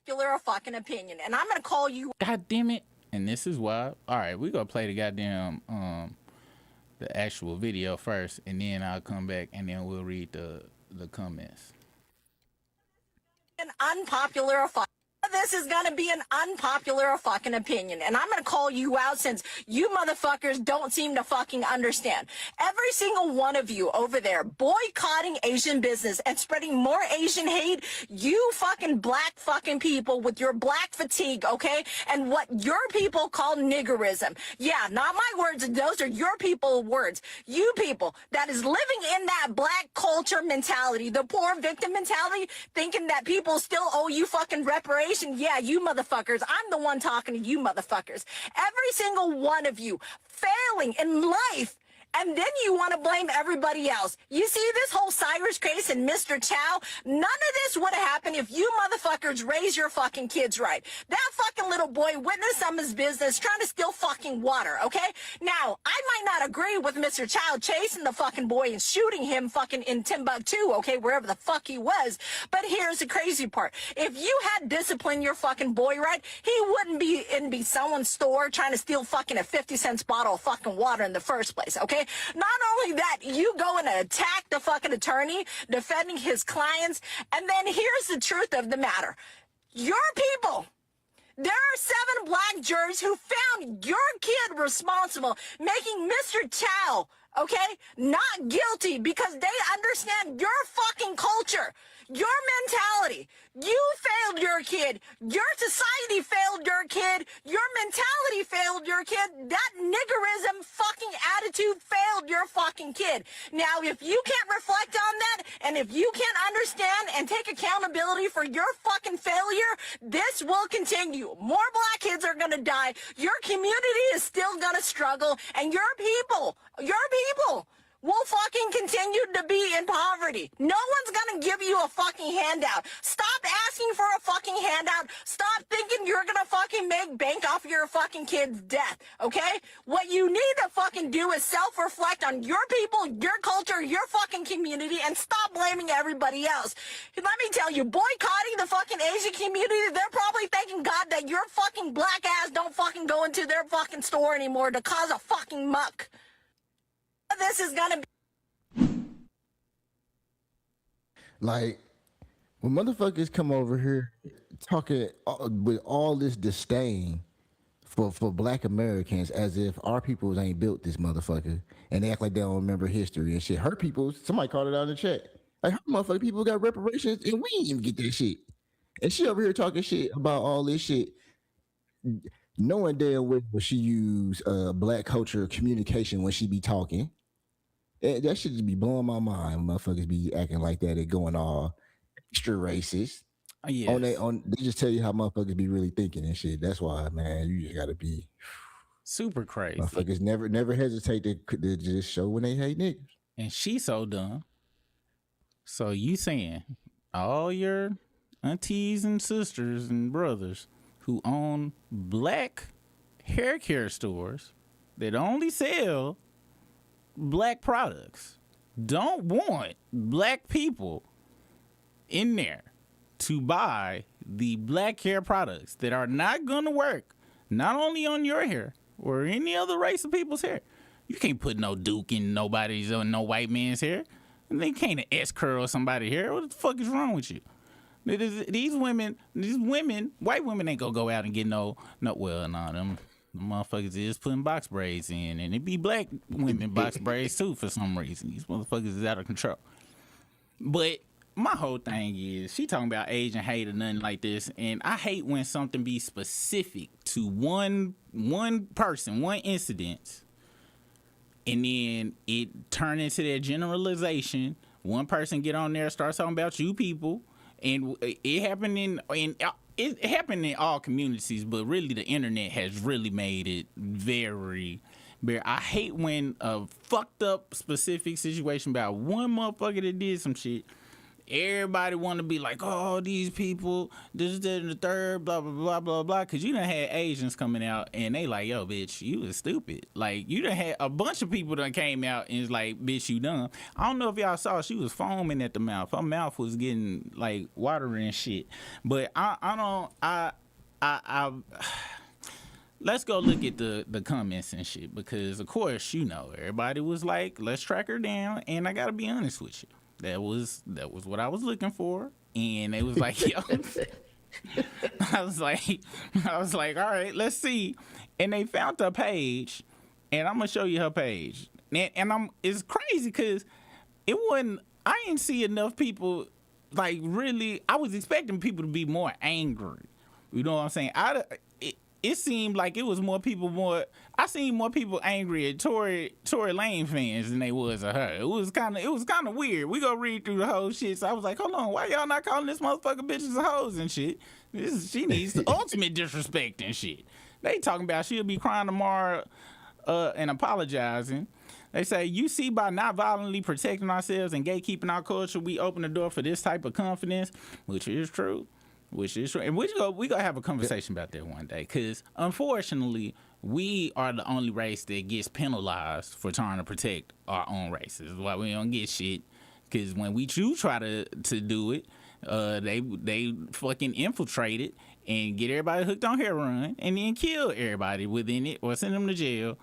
unpopular fucking opinion, and I'm gonna call you. God damn it! And this is why. All right, we gonna play the goddamn the actual video first, and then I'll come back and then we'll read the comments. An unpopular this is gonna be an unpopular fucking opinion, and I'm gonna call you out since you motherfuckers don't seem to fucking understand. Every single one of you over there boycotting Asian business and spreading more Asian hate, you fucking black fucking people with your black fatigue, okay? And what your people call niggerism. Yeah, not my words, those are your people words. You people that is living in that black culture mentality, the poor victim mentality, thinking that people still owe you fucking reparations. Yeah, you motherfuckers. I'm the one talking to you motherfuckers. Every single one of you failing in life. And then you want to blame everybody else. You see this whole Cyrus case and Mr. Chow? None of this would have happened if you motherfuckers raised your fucking kids right. That fucking little boy witnessed some of his business trying to steal fucking water, okay? Now, I might not agree with Mr. Chow chasing the fucking boy and shooting him fucking in Timbuktu, okay, wherever the fuck he was. But here's the crazy part. If you had disciplined your fucking boy right, he wouldn't be in someone's store trying to steal fucking a 50-cent bottle of fucking water in the first place, okay? Not only that, you go and attack the fucking attorney defending his clients, and then here's the truth of the matter. Your people, there are 7 black jurors who found your kid responsible, making Mr. Chow, okay, not guilty because they understand your fucking culture, your mentality. You failed your kid. Your society failed your kid. Your mentality failed your kid. That niggerism fucking attitude failed your fucking kid. Now, if you can't reflect on that, and if you can't understand and take accountability for your fucking failure, this will continue. More black kids are gonna die. Your community is still gonna struggle, and your people will fucking continue to be in poverty. No one's gonna give you a fucking handout. Stop asking for a fucking handout. Stop thinking you're gonna fucking make bank off your fucking kid's death, okay? What you need to fucking do is self-reflect on your people, your culture, your fucking community, and stop blaming everybody else. Let me tell you, boycotting the fucking Asian community, they're probably thanking God that your fucking black ass don't fucking go into their fucking store anymore to cause a fucking muck. This is gonna be like when motherfuckers come over here talking with all this disdain for black Americans as if our peoples ain't built this motherfucker, and they act like they don't remember history and shit. Her people, somebody called it out in the chat. Like her motherfucking people got reparations and we didn't even get that shit. And she over here talking shit about all this shit, knowing damn well she use black culture communication when she be talking. That should just be blowing my mind. Motherfuckers be acting like that and going all extra racist. Yes. They just tell you how motherfuckers be really thinking and shit. That's why, man, you just gotta be super crazy. Motherfuckers never hesitate to just show when they hate niggas. And she so dumb. So you saying all your aunties and sisters and brothers who own black hair care stores that only sell black products don't want black people in there to buy the black hair products that are not gonna work not only on your hair or any other race of people's hair. You can't put no Duke in nobody's or no white man's hair, and they can't S-curl somebody's hair. What the fuck is wrong with you? These women, white women ain't gonna go out and get no them motherfuckers is putting box braids in, and it be black women box braids too for some reason. These motherfuckers is out of control. But my whole thing is, she talking about Asian hate or nothing like this, and I hate when something be specific to one person, one incident, and then it turn into that generalization. One person get on there, start talking about you people, and it happened it happened in all communities, but really the internet has really made it very. I hate when a fucked up specific situation about one motherfucker that did some shit, everybody want to be like, oh, these people, this, that, and the third, blah, blah, blah, blah, blah. Because you done had Asians coming out, and they like, yo, bitch, you was stupid. Like, you done had a bunch of people that came out and was like, bitch, you dumb. I don't know if y'all saw, she was foaming at the mouth. Her mouth was getting, like, watery and shit. But I let's go look at the comments and shit, because of course, you know, everybody was like, let's track her down. And I gotta be honest with you. That was what I was looking for. And they was like, yo, I was like, all right, let's see. And they found her page, and I'm gonna show you her page. And it's crazy because I didn't see enough people, like, really. I was expecting people to be more angry. You know what I'm saying? It seemed like it was I seen more people angry at Tory Lane fans than they was at her. It was kind of weird. We go read through the whole shit. So I was like, hold on, why y'all not calling this motherfucker bitches hoes and shit? She needs the ultimate disrespect and shit. They talking about she'll be crying tomorrow and apologizing. They say, you see, by not violently protecting ourselves and gatekeeping our culture, we open the door for this type of confidence, which is true. And we gonna have a conversation about that one day, because unfortunately, we are the only race that gets penalized for trying to protect our own race. This is why we don't get shit, because when we try to do it, they fucking infiltrate it and get everybody hooked on heroin and then kill everybody within it or send them to jail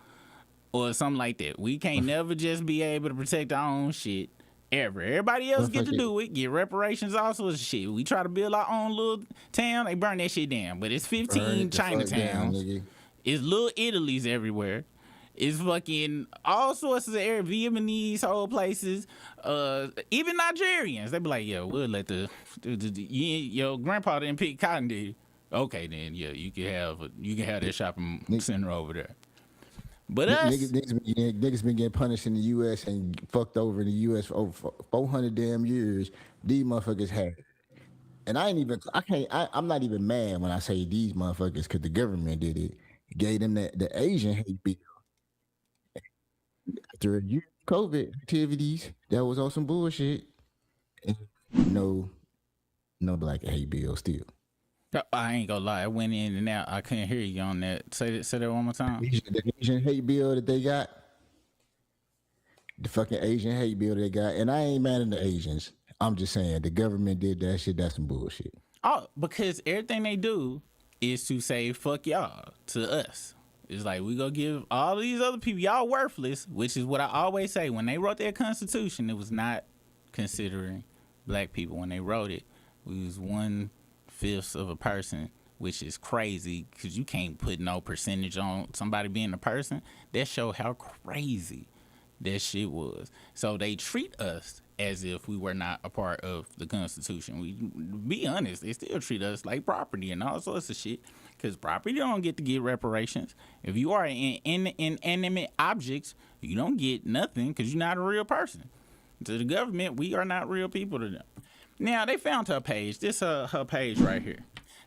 or something like that. We can't never just be able to protect our own shit ever. Everybody else get to do it, get reparations, all sorts of shit. We try to build our own little town, they burn that shit down. But it's 15 Chinatowns. It's little Italies everywhere. It's fucking all sorts of Vietnamese whole places. Even Nigerians. They be like, yo, we'll let your grandpa didn't pick cotton, did he? Okay, then, yeah, you can have that shopping center over there. But niggas been getting punished in the U.S. and fucked over in the U.S. for over 400 damn years. These motherfuckers have. And I'm not even mad when I say these motherfuckers, because the government did it. Gave them the Asian hate bill. After a year of COVID activities, that was on some bullshit. And no black hate bill still. I ain't gonna lie, I went in and out. I couldn't hear you on that. Say that one more time. The Asian hate bill that they got. The fucking Asian hate bill they got. And I ain't mad at the Asians. I'm just saying the government did that shit. That's some bullshit. Oh, because everything they do is to say fuck y'all to us. It's like, we gonna give all these other people, y'all worthless, which is what I always say. When they wrote their Constitution, it was not considering black people. When they wrote it, we was 1/5 of a person, which is crazy, because you can't put no percentage on somebody being a person. That show how crazy that shit was. So they treat us as if we were not a part of the Constitution. We be honest, they still treat us like property and all sorts of shit, because property don't get to get reparations. If you are inanimate objects, you don't get nothing, because you're not a real person. To the government, we are not real people to them. Now, they found her page. This her page right here.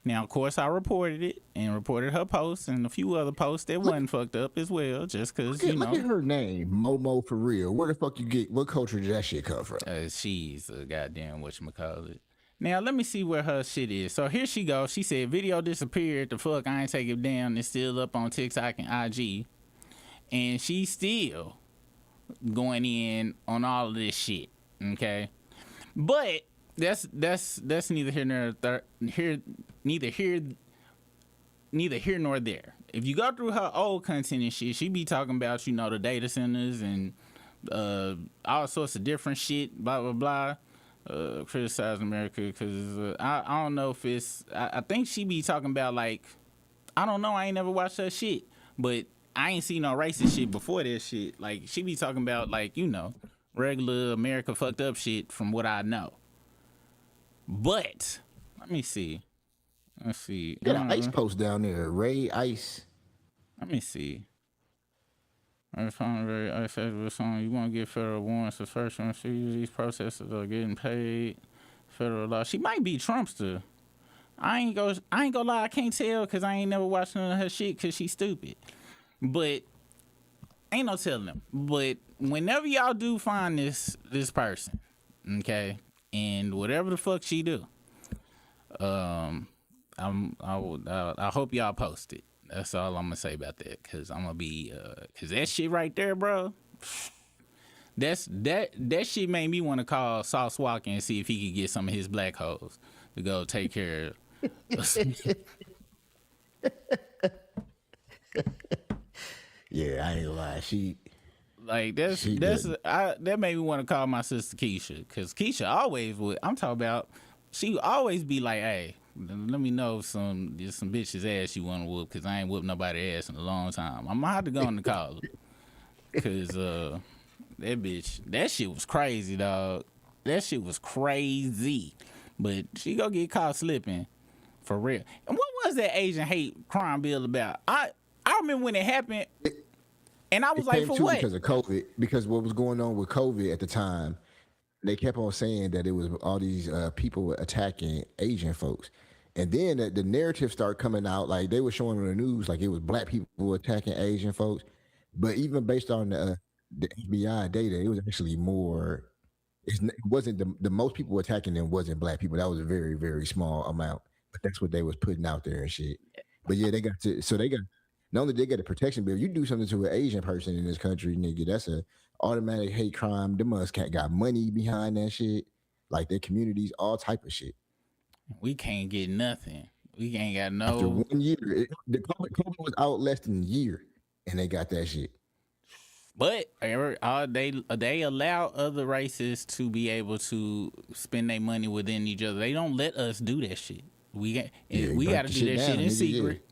Now, of course, I reported it and reported her posts and a few other posts that wasn't fucked up as well, just because, you know. Look at her name, Momo for real. Where the fuck what culture did that shit come from? She's a goddamn whatchamacallit. Now, let me see where her shit is. So here she goes. She said, video disappeared. The fuck, I ain't take it down. It's still up on TikTok and IG. And she's still going in on all of this shit, okay? But that's neither here nor there. If you go through her old content and shit, she be talking about, you know, the data centers and all sorts of different shit, blah blah blah. Criticizing America because I don't know if it's. I think she be talking about, like, I don't know. I ain't never watched her shit, but I ain't seen no racist shit before that shit. Like, she be talking about, like, you know, regular America fucked up shit from what I know. But let me see. Let's see. Got an ice post down there. Ray Ice. Let me see. I found a very ice song. You want to get federal warrants? The first one. See, these protesters are getting paid. Federal law. She might be Trumpster. I ain't gonna lie. I can't tell because I ain't never watched none of her shit because she's stupid. But ain't no telling them. But whenever y'all do find this person, okay, and whatever the fuck she do, I hope y'all post it. That's all I'm gonna say about that, cause I'm gonna be, cause that shit right there, bro. That shit made me want to call Sauce Walker and see if he could get some of his black hoes to go take care of. Yeah, I ain't gonna lie. Like that made me want to call my sister Keisha, because Keisha always would. I'm talking about, she would always be like, "Hey, let me know if some bitch's ass you want to whoop, because I ain't whooped nobody ass in a long time. I'm gonna have to go on the call her, because that bitch, that shit was crazy, dog. That shit was crazy, but she go get caught slipping for real. And what was that Asian hate crime bill about? I remember when it happened. And I was like, for what? Because of COVID, because what was going on with COVID at the time, they kept on saying that it was all these people attacking Asian folks. And then the narrative started coming out, like they were showing on the news, like it was black people attacking Asian folks. But even based on the FBI data, it was actually more, it wasn't the most people attacking them wasn't black people. That was a very, very small amount. But that's what they was putting out there and shit. But yeah, they got not only they get a protection bill, you do something to an Asian person in this country, nigga, that's a automatic hate crime. Them us got money behind that shit, like their communities, all type of shit. We can't get nothing. We ain't got no. After 1 year, the COVID was out less than a year, and they got that shit. But they allow other races to be able to spend their money within each other. They don't let us do that shit. We got to do that shit in secret. Yeah.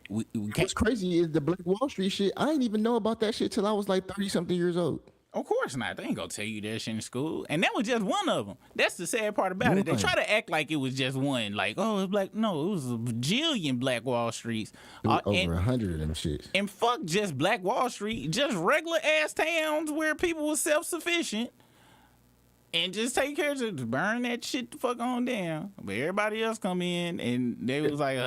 What's crazy is the Black Wall Street shit. I didn't even know about that shit till I was like 30-something years old. Of course not. They ain't gonna tell you that shit in school. And that was just one of them. That's the sad part about it. They try to act like it was just one. Like, oh, it's black. No, it was a bajillion Black Wall Streets. Over 100 of them shits. And fuck just Black Wall Street. Just regular ass towns where people were self-sufficient. And just take care of it. Burn that shit the fuck on down. But everybody else come in and they was like,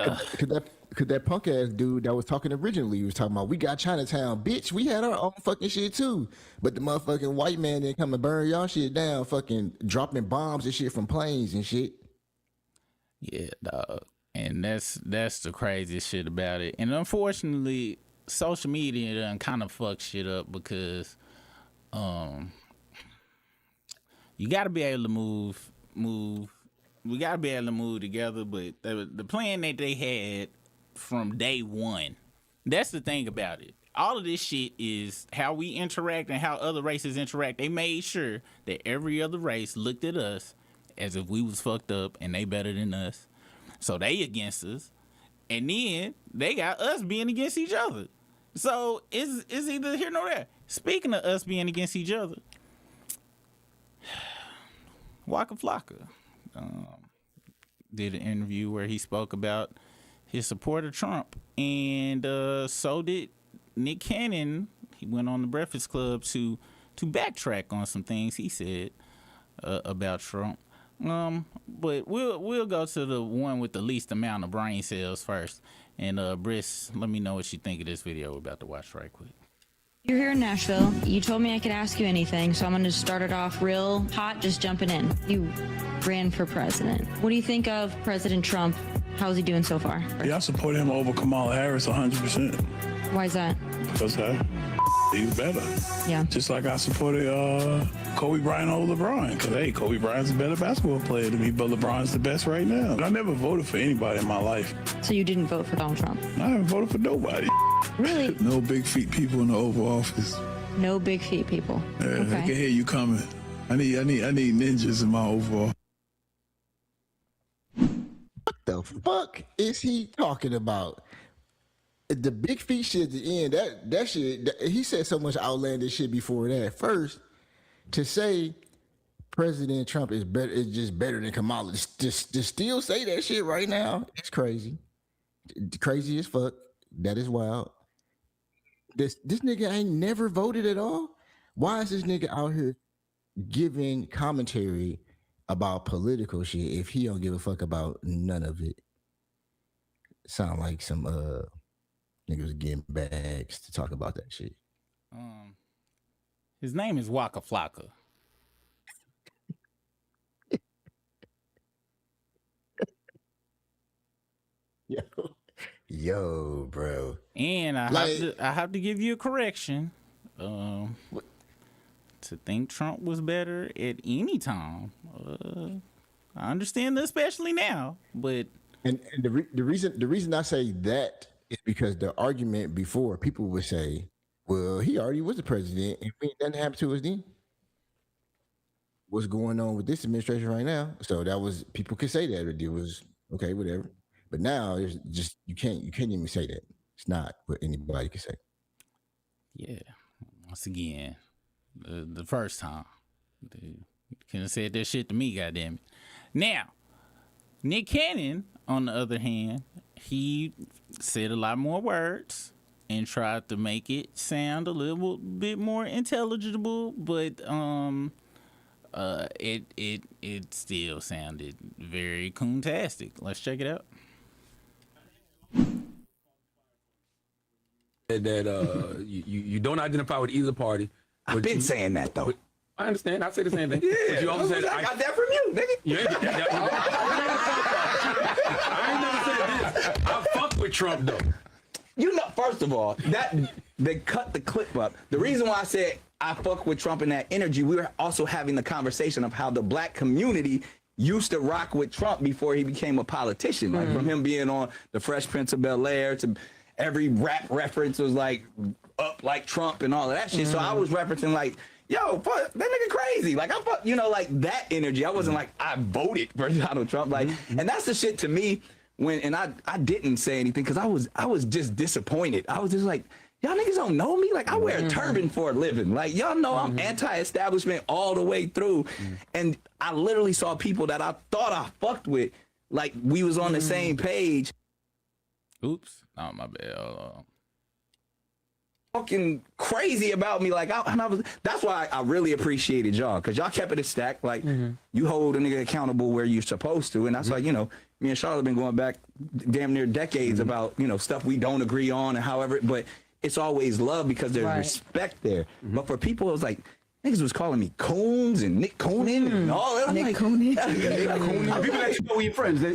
Cause that punk ass dude that was talking originally was talking about, we got Chinatown, bitch. We had our own fucking shit too. But the motherfucking white man didn't come and burn y'all shit down, fucking dropping bombs and shit from planes and shit. Yeah, dog. And that's the craziest shit about it. And unfortunately, social media done kind of fuck shit up because you gotta be able to move. We gotta be able to move together, but the plan that they had from day one, that's the thing about it. All of this shit is how we interact and how other races interact. They made sure that every other race looked at us as if we was fucked up and they better than us. So they against us. And then they got us being against each other. So it's either here nor there. Speaking of us being against each other, Waka Flocka did an interview where he spoke about his support of Trump, and so did Nick Cannon. He went on the Breakfast Club to backtrack on some things he said about Trump. But we'll go to the one with the least amount of brain cells first. And Briss, let me know what you think of this video we're about to watch right quick. You're here in Nashville. You told me I could ask you anything, so I'm going to start it off real hot, just jumping in. You ran for president. What do you think of President Trump? How's he doing so far? Yeah, I support him over Kamala Harris 100%. Why is that? Because he's better. Yeah. Just like I supported Kobe Bryant over LeBron. Because, hey, Kobe Bryant's a better basketball player to me, but LeBron's the best right now. I never voted for anybody in my life. So you didn't vote for Donald Trump? I haven't voted for nobody. Really? No big feet people in the Oval Office. No big feet people. Yeah, okay. They can hear you coming. I need ninjas in my Oval Office. What the fuck is he talking about? The big feet shit at the end, that shit, he said so much outlandish shit before that. First, to say President Trump is just better than Kamala, just still say that shit right now, it's crazy. Crazy as fuck. That is wild. This nigga ain't never voted at all. Why is this nigga out here giving commentary about political shit if he don't give a fuck about none of it? Sound like some niggas getting bags to talk about that shit. His name is Waka Flocka. Yo, bro. And I have to give you a correction. To think Trump was better at any time. I understand, especially now, but and the reason I say that is because the argument before people would say, well, he already was the president and nothing happened to us then. What's going on with this administration right now? So that was, people could say that it was okay, whatever. But now it's just you can't even say that. It's not what anybody can say. Yeah. Once again, the first time. You couldn't have said that shit to me, goddammit. Now, Nick Cannon, on the other hand, he said a lot more words and tried to make it sound a little bit more intelligible, but it still sounded very coontastic. Let's check it out. That you don't identify with either party. I've been saying that though. I understand. I say the same thing. Yeah, but you also said I got that from you, nigga. Yeah, I ain't never said this. I fuck with Trump though. You know, first of all, that they cut the clip up. The reason why I said I fuck with Trump and that energy, we were also having the conversation of how the black community used to rock with Trump before he became a politician. Like from him being on the Fresh Prince of Bel-Air to every rap reference was like up like Trump and all of that shit. So I was referencing like, yo, fuck, that nigga crazy. Like I fuck, you know, like that energy. I wasn't like I voted for Donald Trump. Like, and that's the shit to me when, and I didn't say anything because I was just disappointed. I was just like, y'all niggas don't know me. Like I wear a turban for a living. Like y'all know I'm anti-establishment all the way through. And I literally saw people that I thought I fucked with. Like we was on the same page. Oops. Oh, my bad. Fucking crazy about me. Like that's why I really appreciated y'all, because y'all kept it a stack. Like you hold a nigga accountable where you're supposed to. And that's like, you know, me and Charlotte been going back damn near decades about, you know, stuff we don't agree on and however, but it's always love because there's respect there. But for people, it was like, niggas was calling me Coons and Nick Coonan and all that. Nick Coonan. People that you know your friends. I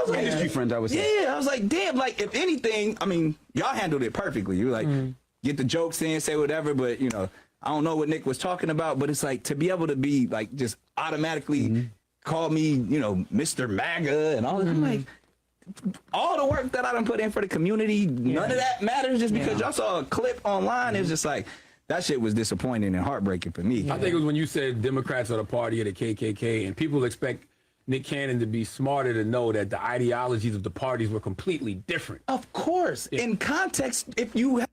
was like, industry friends, I would say. Yeah, I was like, damn, like, if anything, I mean, y'all handled it perfectly. You were like, get the jokes in, say whatever, but, you know, I don't know what Nick was talking about, but it's like, to be able to be, like, just automatically call me, you know, Mr. MAGA and all that. I'm like, all the work that I done put in for the community, none of that matters just because y'all saw a clip online. It's just like, that shit was disappointing and heartbreaking for me. I think it was when you said Democrats are the party of the KKK, and people expect Nick Cannon to be smarter to know that the ideologies of the parties were completely different. Of course. In context, if you have...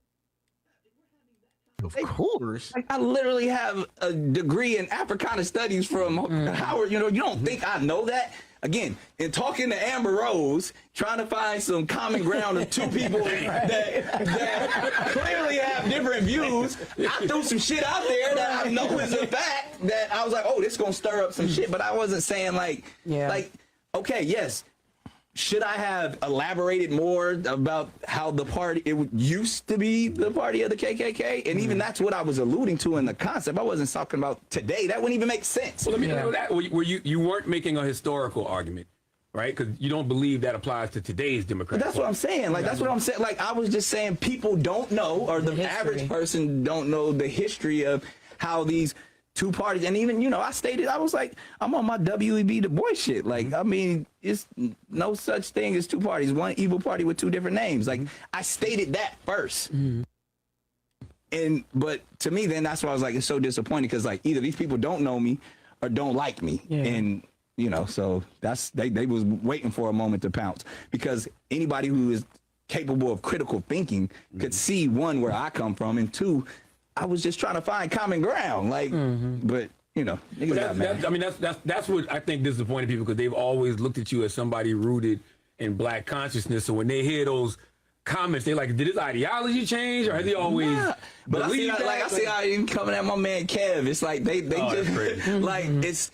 Of course. Like, I literally have a degree in Africana studies from Howard. You know, you don't think I know that? Again, in talking to Amber Rose, trying to find some common ground of two people that clearly have different views, I threw some shit out there that I know is a fact that I was like, oh, this is going to stir up some shit. But I wasn't saying like, okay, yes, should I have elaborated more about how the party, it used to be the party of the KKK? And even that's what I was alluding to in the concept. I wasn't talking about today. That wouldn't even make sense. Well, let me know that. Where you weren't making a historical argument, right? Because you don't believe that applies to today's Democrats. But that's what I'm saying. Like, that's what I'm saying. Like, I was just saying people don't know, or the average person don't know the history of how these two parties, and even, you know, I stated, I was like, I'm on my W.E.B. Du Bois shit. Like, I mean, it's no such thing as two parties, one evil party with two different names. Like, I stated that first. But to me, then that's why I was like, it's so disappointing, because like either these people don't know me or don't like me. And, you know, so that's, they was waiting for a moment to pounce, because anybody who is capable of critical thinking could see, one, where I come from, and two, I was just trying to find common ground, like, but you know, niggas got mad. I mean, that's what I think disappointed people, because they've always looked at you as somebody rooted in black consciousness. So when they hear those comments, they're like, did his ideology change, or has he always? But I see, I see how you coming at my man Kev. It's like they just like it's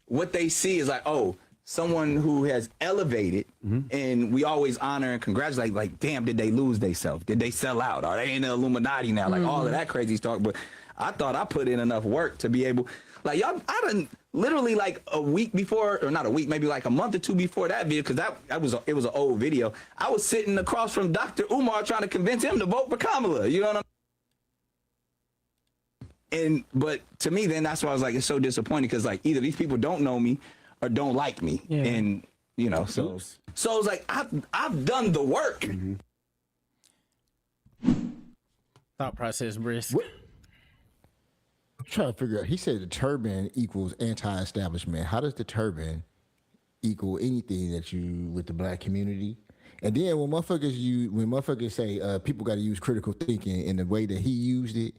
what they see is like, oh, someone who has elevated, and we always honor and congratulate, like, damn, did they lose themselves? Did they sell out? Are they in the Illuminati now? Like, all of that crazy stuff. But I thought I put in enough work to be able, like, y'all, I done literally like a week before, or not a week, maybe like a month or two before that video, because it was an old video. I was sitting across from Dr. Umar trying to convince him to vote for Kamala. You know what I'm but to me, then that's why I was like, it's so disappointing, because like either these people don't know me or don't like me, and you know, so it was like I've done the work. Thought process, Brisk. I'm trying to figure out. He said the turban equals anti-establishment. How does the turban equal anything that you with the black community? And then when motherfuckers say people got to use critical thinking in the way that he used it,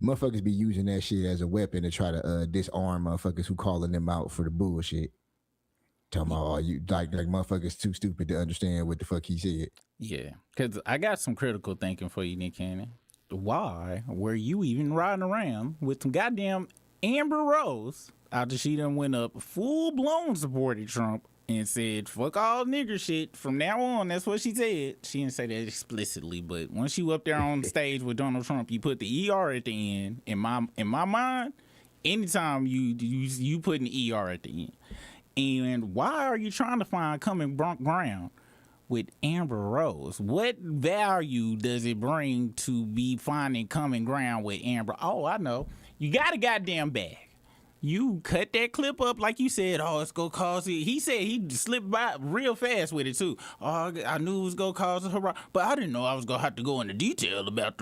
motherfuckers be using that shit as a weapon to try to disarm motherfuckers who calling them out for the bullshit. Talking about you like motherfuckers too stupid to understand what the fuck he said. Yeah, because I got some critical thinking for you, Nick Cannon. Why were you even riding around with some goddamn Amber Rose after she done went up full blown supported Trump and said fuck all nigger shit from now on? That's what she said. She didn't say that explicitly, but once you up there on the stage with Donald Trump, you put the ER at the end. In my mind, anytime you put an ER at the end. And why are you trying to find common ground with Amber Rose? What value does it bring to be finding common ground with Amber? Oh, I know. You got a goddamn bag. You cut that clip up like you said, oh, it's going to cause it. He said he slipped by real fast with it, too. Oh, I knew it was going to cause a hurrah, but I didn't know I was going to have to go into detail about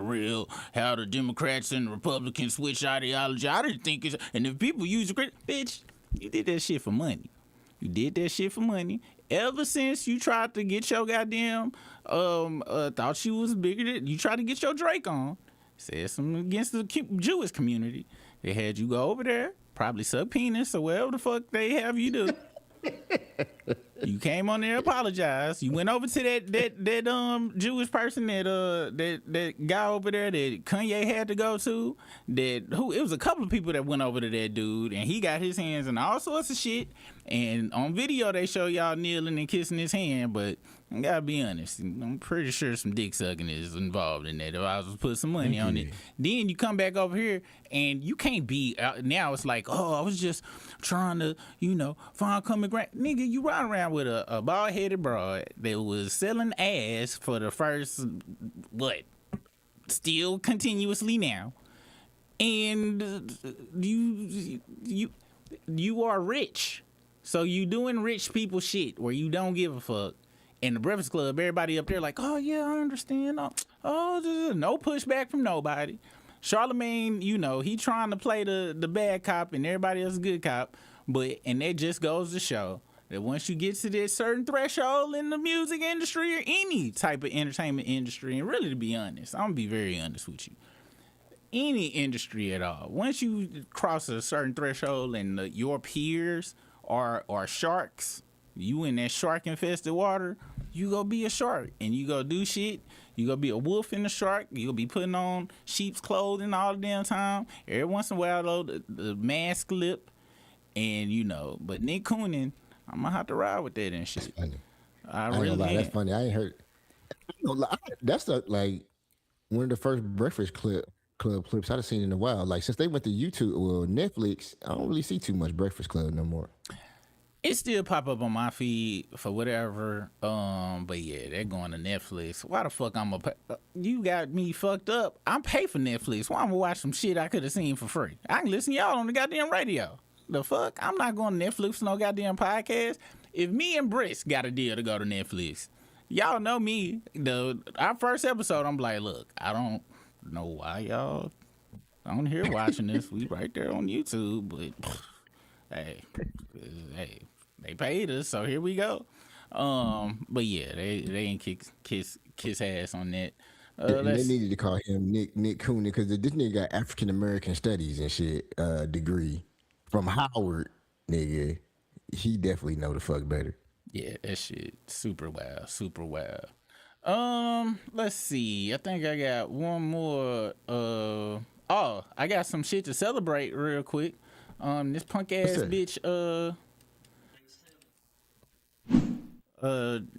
how the Democrats and the Republicans switch ideology. I didn't think it's... And if people use it, bitch, you did that shit for money. You did that shit for money. Ever since you tried to get your goddamn, thought you was bigger than, you tried to get your Drake on, said something against the Jewish community. They had you go over there, probably suck penis or whatever the fuck they have you do. You came on there, apologized. You went over to that Jewish person that guy over there that Kanye had to go to. It was a couple of people that went over to that dude, and he got his hands in all sorts of shit. And on video they show y'all kneeling and kissing his hand, but I gotta be honest, I'm pretty sure some dick sucking is involved in that. If I was to put some money on it, then you come back over here and you can't be now. It's like, oh, I was just trying to, find common ground. Nigga, you ride around with a bald headed broad that was selling ass for the first still continuously now, and you are rich. So you doing rich people shit where you don't give a fuck. In the Breakfast Club, everybody up there like, oh yeah, I understand. Oh, no pushback from nobody. Charlemagne, he trying to play the bad cop and everybody else a good cop. And that just goes to show that once you get to this certain threshold in the music industry or any type of entertainment industry, and really to be honest, I'm gonna be very honest with you. Any industry at all, once you cross a certain threshold and your peers are sharks, you in that shark infested water, you go be a shark and you go do shit. You go be a wolf in the shark. You go be putting on sheep's clothing all the damn time. Every once in a while, though, the mask lip, and But Nick Coonan, I'm gonna have to ride with that and shit. That's funny. I really ain't gonna lie, am. that's funny. I ain't heard. That's like one of the first Breakfast Club clips I've seen in a while. Like since they went to Netflix, I don't really see too much Breakfast Club no more. It still pop up on my feed for whatever. But yeah, they're going to Netflix. Why the fuck you got me fucked up? I'm pay for Netflix. Why I'm gonna watch some shit I could have seen for free? I can listen to y'all on the goddamn radio. The fuck? I'm not going to Netflix for no goddamn podcast. If me and Brisk got a deal to go to Netflix, y'all know me. Our first episode, I'm like, look, I don't know why y'all on here watching this. We right there on YouTube, but hey, they paid us, so here we go. But yeah, they ain't kiss ass on that. They needed to call him Nick Coonan because this nigga got African American studies and shit degree from Howard. Nigga, he definitely know the fuck better. Yeah, that shit super wild. Let's see. I think I got one more. I got some shit to celebrate real quick. This punk ass bitch,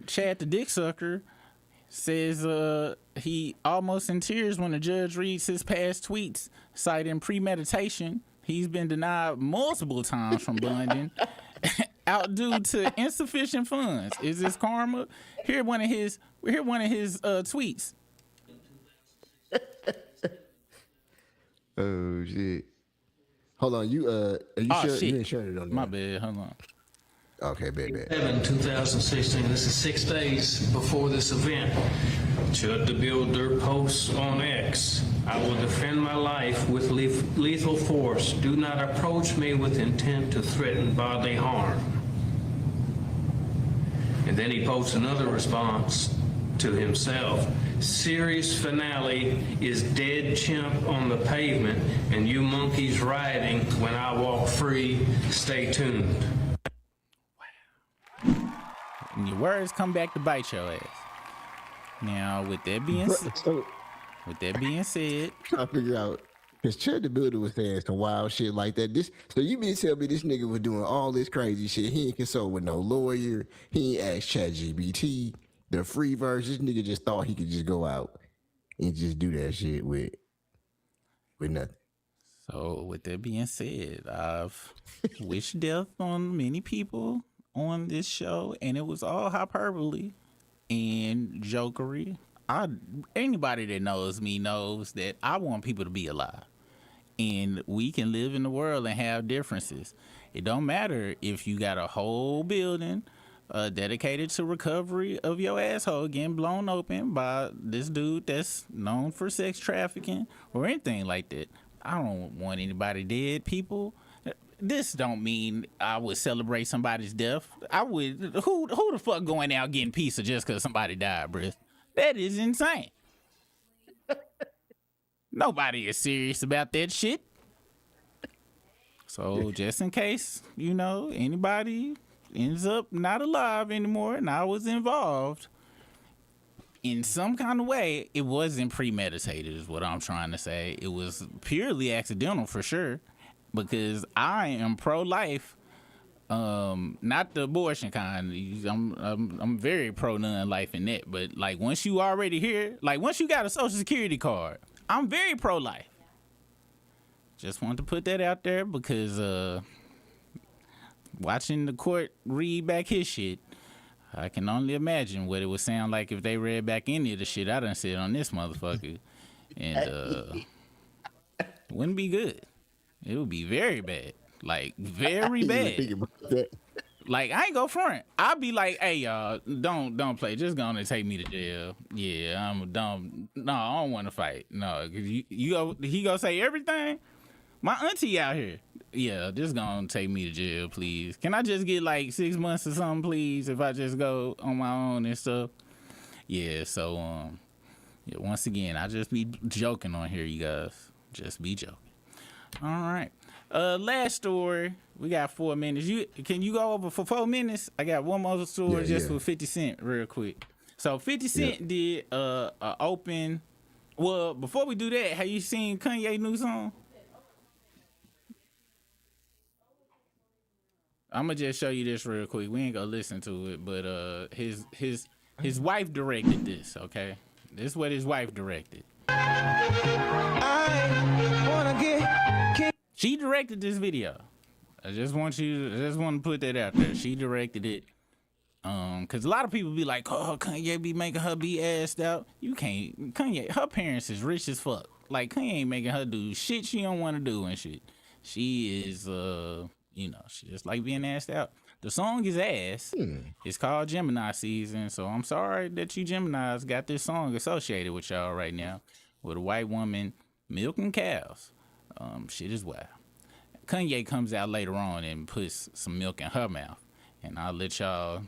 Chad the Dick Sucker, says he almost in tears when the judge reads his past tweets citing premeditation. He's been denied multiple times from bonding out due to insufficient funds. Is this karma? Here one of his tweets. Oh shit. Hold on, you sure? Shit. You ain't sharing it on there. My bad, hold on. Okay, baby. 2016. This is 6 days before this event. Chud the Builder posts on X. I will defend my life with lethal force. Do not approach me with intent to threaten bodily harm. And then he posts another response to himself. Series finale is dead chimp on the pavement and you monkeys rioting when I walk free. Stay tuned. And your words come back to bite your ass. Now, with that being said, trying to figure out, because Chud the Builder was saying some wild shit like that. So you mean to tell me this nigga was doing all this crazy shit? He ain't consult with no lawyer. He ain't asked ChatGPT, the free version. This nigga just thought he could just go out and just do that shit with nothing. So, with that being said, I've wished death on many people on this show, and it was all hyperbole and jokery. Anybody that knows me knows that I want people to be alive, and we can live in the world and have differences. It don't matter if you got a whole building dedicated to recovery of your asshole getting blown open by this dude that's known for sex trafficking or anything like that. I don't want anybody dead, people. This don't mean I would celebrate somebody's death. I would. Who the fuck going out getting pizza just because somebody died, bruh? That is insane. Nobody is serious about that shit. So just in case, anybody ends up not alive anymore and I was involved in some kind of way, it wasn't premeditated is what I'm trying to say. It was purely accidental for sure. Because I am pro-life, not the abortion kind. I'm very pro non-life in that. But like once you already here, like once you got a Social Security card, I'm very pro-life. Just wanted to put that out there because watching the court read back his shit, I can only imagine what it would sound like if they read back any of the shit I done said on this motherfucker, and wouldn't be good. It would be very bad. Like, very bad. Like, I ain't go front. I'll be like, hey, y'all, don't play. Just gonna take me to jail. Yeah, I'm dumb. No, I don't want to fight. No, cause he gonna say everything? My auntie out here. Yeah, just gonna take me to jail, please. Can I just get like 6 months or something, please, if I just go on my own and stuff? Yeah, so, once again, I just be joking on here, you guys. Just be joking. All right. Last story. We got 4 minutes. Can you go over for 4 minutes? I got one more story with 50 Cent real quick. So 50 Cent did a open. Well, before we do that, have you seen Kanye's new song? I'm gonna just show you this real quick. We ain't gonna listen to it, but his wife directed this. Okay, this is what his wife directed. She directed this video. I just want to put that out there. She directed it. Cause a lot of people be like, oh, Kanye be making her be assed out. You can't. Kanye, her parents is rich as fuck. Like, Kanye ain't making her do shit she don't want to do and shit. She is, she just like being assed out. The song is ass. It's called Gemini Season. So I'm sorry that you Geminis got this song associated with y'all right now. With a white woman milking cows. Shit is wild. Kanye comes out later on and puts some milk in her mouth. And I'll let y'all,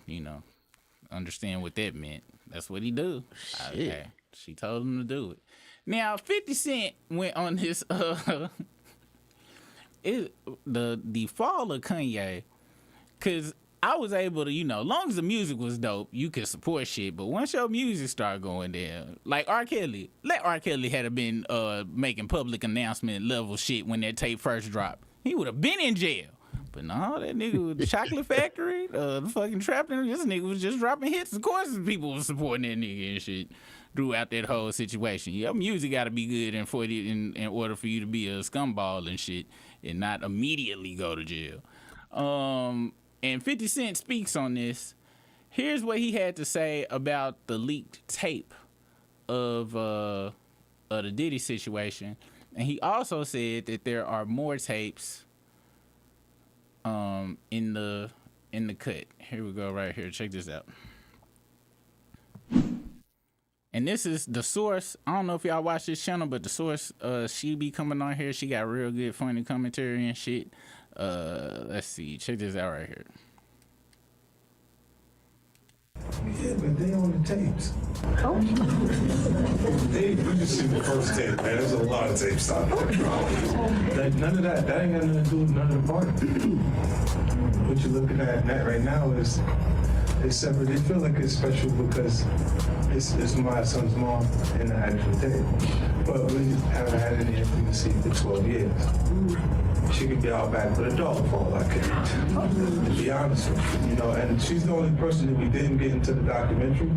understand what that meant. That's what he do. Okay. She told him to do it. Now, 50 Cent went on this, the fall of Kanye, because I was able to, long as the music was dope, you could support shit. But once your music started going down, like R. Kelly, let R. Kelly had been making public announcement level shit when that tape first dropped, he would have been in jail. But no, that nigga with the Chocolate Factory, the fucking Trap, this nigga was just dropping hits. Of course, people was supporting that nigga and shit throughout that whole situation. Your music got to be good in order for you to be a scumball and shit and not immediately go to jail. And 50 Cent speaks on this. Here's what he had to say about the leaked tape of the Diddy situation. And he also said that there are more tapes in the in the cut. Here we go right here. Check this out. And this is The Source. I don't know if y'all watch this channel, but The Source, she be coming on here. She got real good funny commentary and shit. Let's see. Check this out right here. Yeah, but they on the tapes. Oh. We just see the first tape, man. There's a lot of tapes out there. None of that ain't got nothing to do with none of the party. What you're looking at right now is separate. They feel like it's special because it's my son's mom in the actual tape. But we haven't had any intimacy for 12 years. She could be out back with a dog for all I care, to be honest with you, and she's the only person that we didn't get into the documentary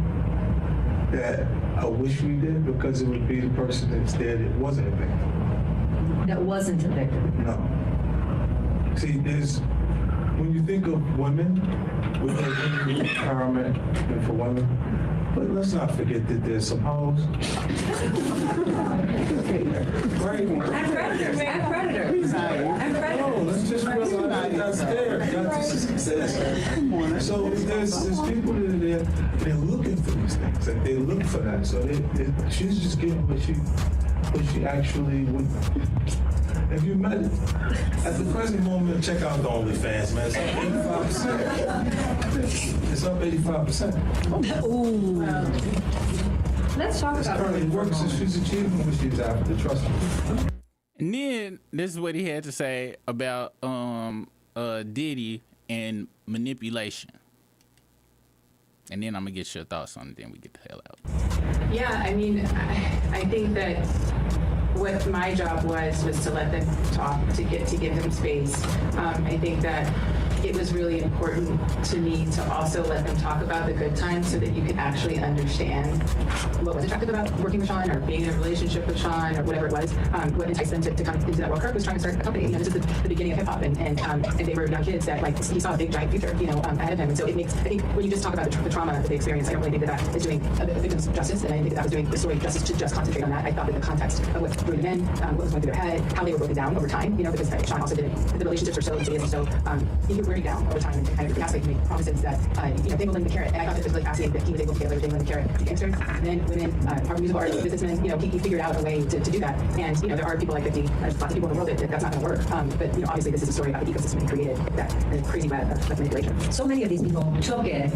that I wish we did, because it would be the person that's there that wasn't a victim. That wasn't a victim? No. See, when you think of women, with their empowerment and for women, but let's not forget that there's some hoes. Right? I'm predators. No, let's just realize that's there. That's a success. So there's people that they're looking for these things, and they look for that. So she's just getting what she actually would. If you met it, at the present moment, check out the OnlyFans, man. It's up 85%. Ooh. Let's talk about it. Works, and she's achieving what she's after. Trust me. And then this is what he had to say about Diddy and manipulation. And then I'm gonna get your thoughts on it. Then we get the hell out. Yeah, I mean, I think that what my job was to let them talk, to give them space. I think that it was really important to me to also let them talk about the good times so that you could actually understand what was attractive about working with Sean or being in a relationship with Sean or whatever it was. What enticed them to come into that world. Kirk was trying to start a company. This is the beginning of hip hop, and they were young kids that he saw a big giant future, ahead of him. And so it makes, I think, when you just talk about the trauma that they experienced, I don't really think that is doing a victim's justice, and I think that was doing the story justice to just concentrate on that. I thought that the context of what drew them in, what was going through their head, how they were broken down over time, because Sean also did it. The relationships were so insidious and so he would wear you down over time, and kind of gaslight, make promises that dangling the carrot. And I thought it was really fascinating that he was able to get away with dangling the carrot to gangsters, men, women, musical artists, businessmen. He figured out a way to do that. And there are people like 50. There's lots of people in the world that's not going to work. But obviously this is a story about the ecosystem he created, that crazy web of manipulation. So many of these people took it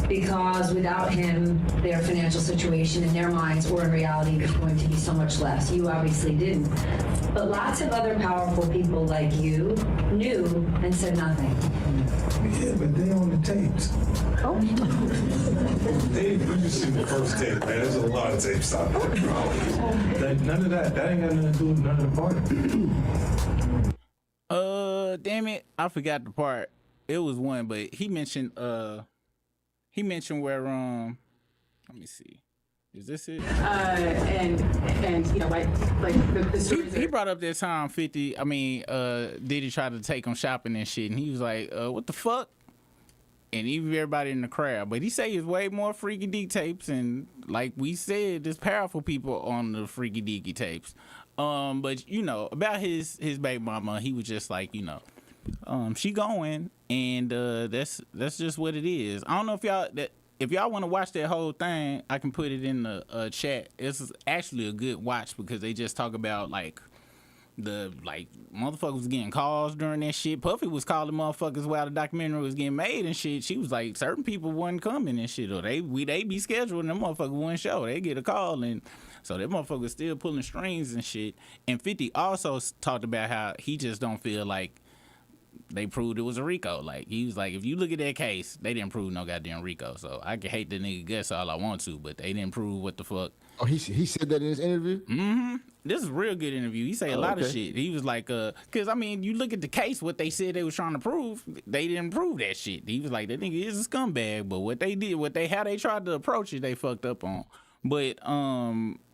because without him, their financial situation in their minds or in reality was going to be so much less. You obviously didn't. But lots of other powerful people like you knew and said nothing. Yeah, but they on the tapes. Oh. We just see the first tape, man. There's a lot of tapes out there. None of that ain't got nothing to do with none of the party. Damn it, I forgot the part. It was one, but he mentioned where let me see. Is this it? And the stories he brought up that time 50. Diddy tried to take him shopping and shit, and he was like, "What the fuck?" And even everybody in the crowd. But he say it's way more Freaky Deek tapes, and like we said, there's powerful people on the Freaky Deaky tapes. But about his baby mama, he was just like, she going, and that's just what it is. I don't know if y'all want to watch that whole thing, I can put it in the chat. It's actually a good watch because they just talk about motherfuckers was getting calls during that shit. Puffy was calling motherfuckers while the documentary was getting made and shit. She was like, certain people wasn't coming and shit, or they be scheduled and them motherfuckers wouldn't show. They get a call, and so that motherfucker still pulling strings and shit. And 50 also talked about how he just don't feel like they proved it was a RICO. Like, he was like, if you look at that case, they didn't prove no goddamn RICO. So I can hate the nigga guess all I want to, but they didn't prove what the fuck. Oh, he said that in his interview? Mm-hmm. This is a real good interview. He say a lot of shit. He was like, because, you look at the case, what they said they was trying to prove, they didn't prove that shit. He was like, that nigga is a scumbag, but what they did, how they tried to approach it, they fucked up on. But,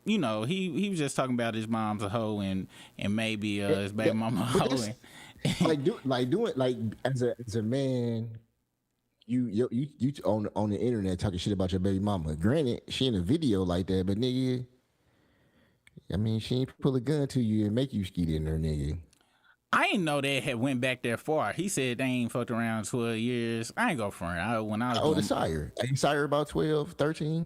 he was just talking about his mom's a hoe and maybe his baby mama a hoe. As a man, you on the internet talking shit about your baby mama. Granted, she in a video like that, but nigga, she ain't pull a gun to you and make you skeet in there, nigga. I ain't know they had went back that far. He said they ain't fucked around 12 years. I ain't go for it. How old is Sire? Ain't Sire about 12, 13?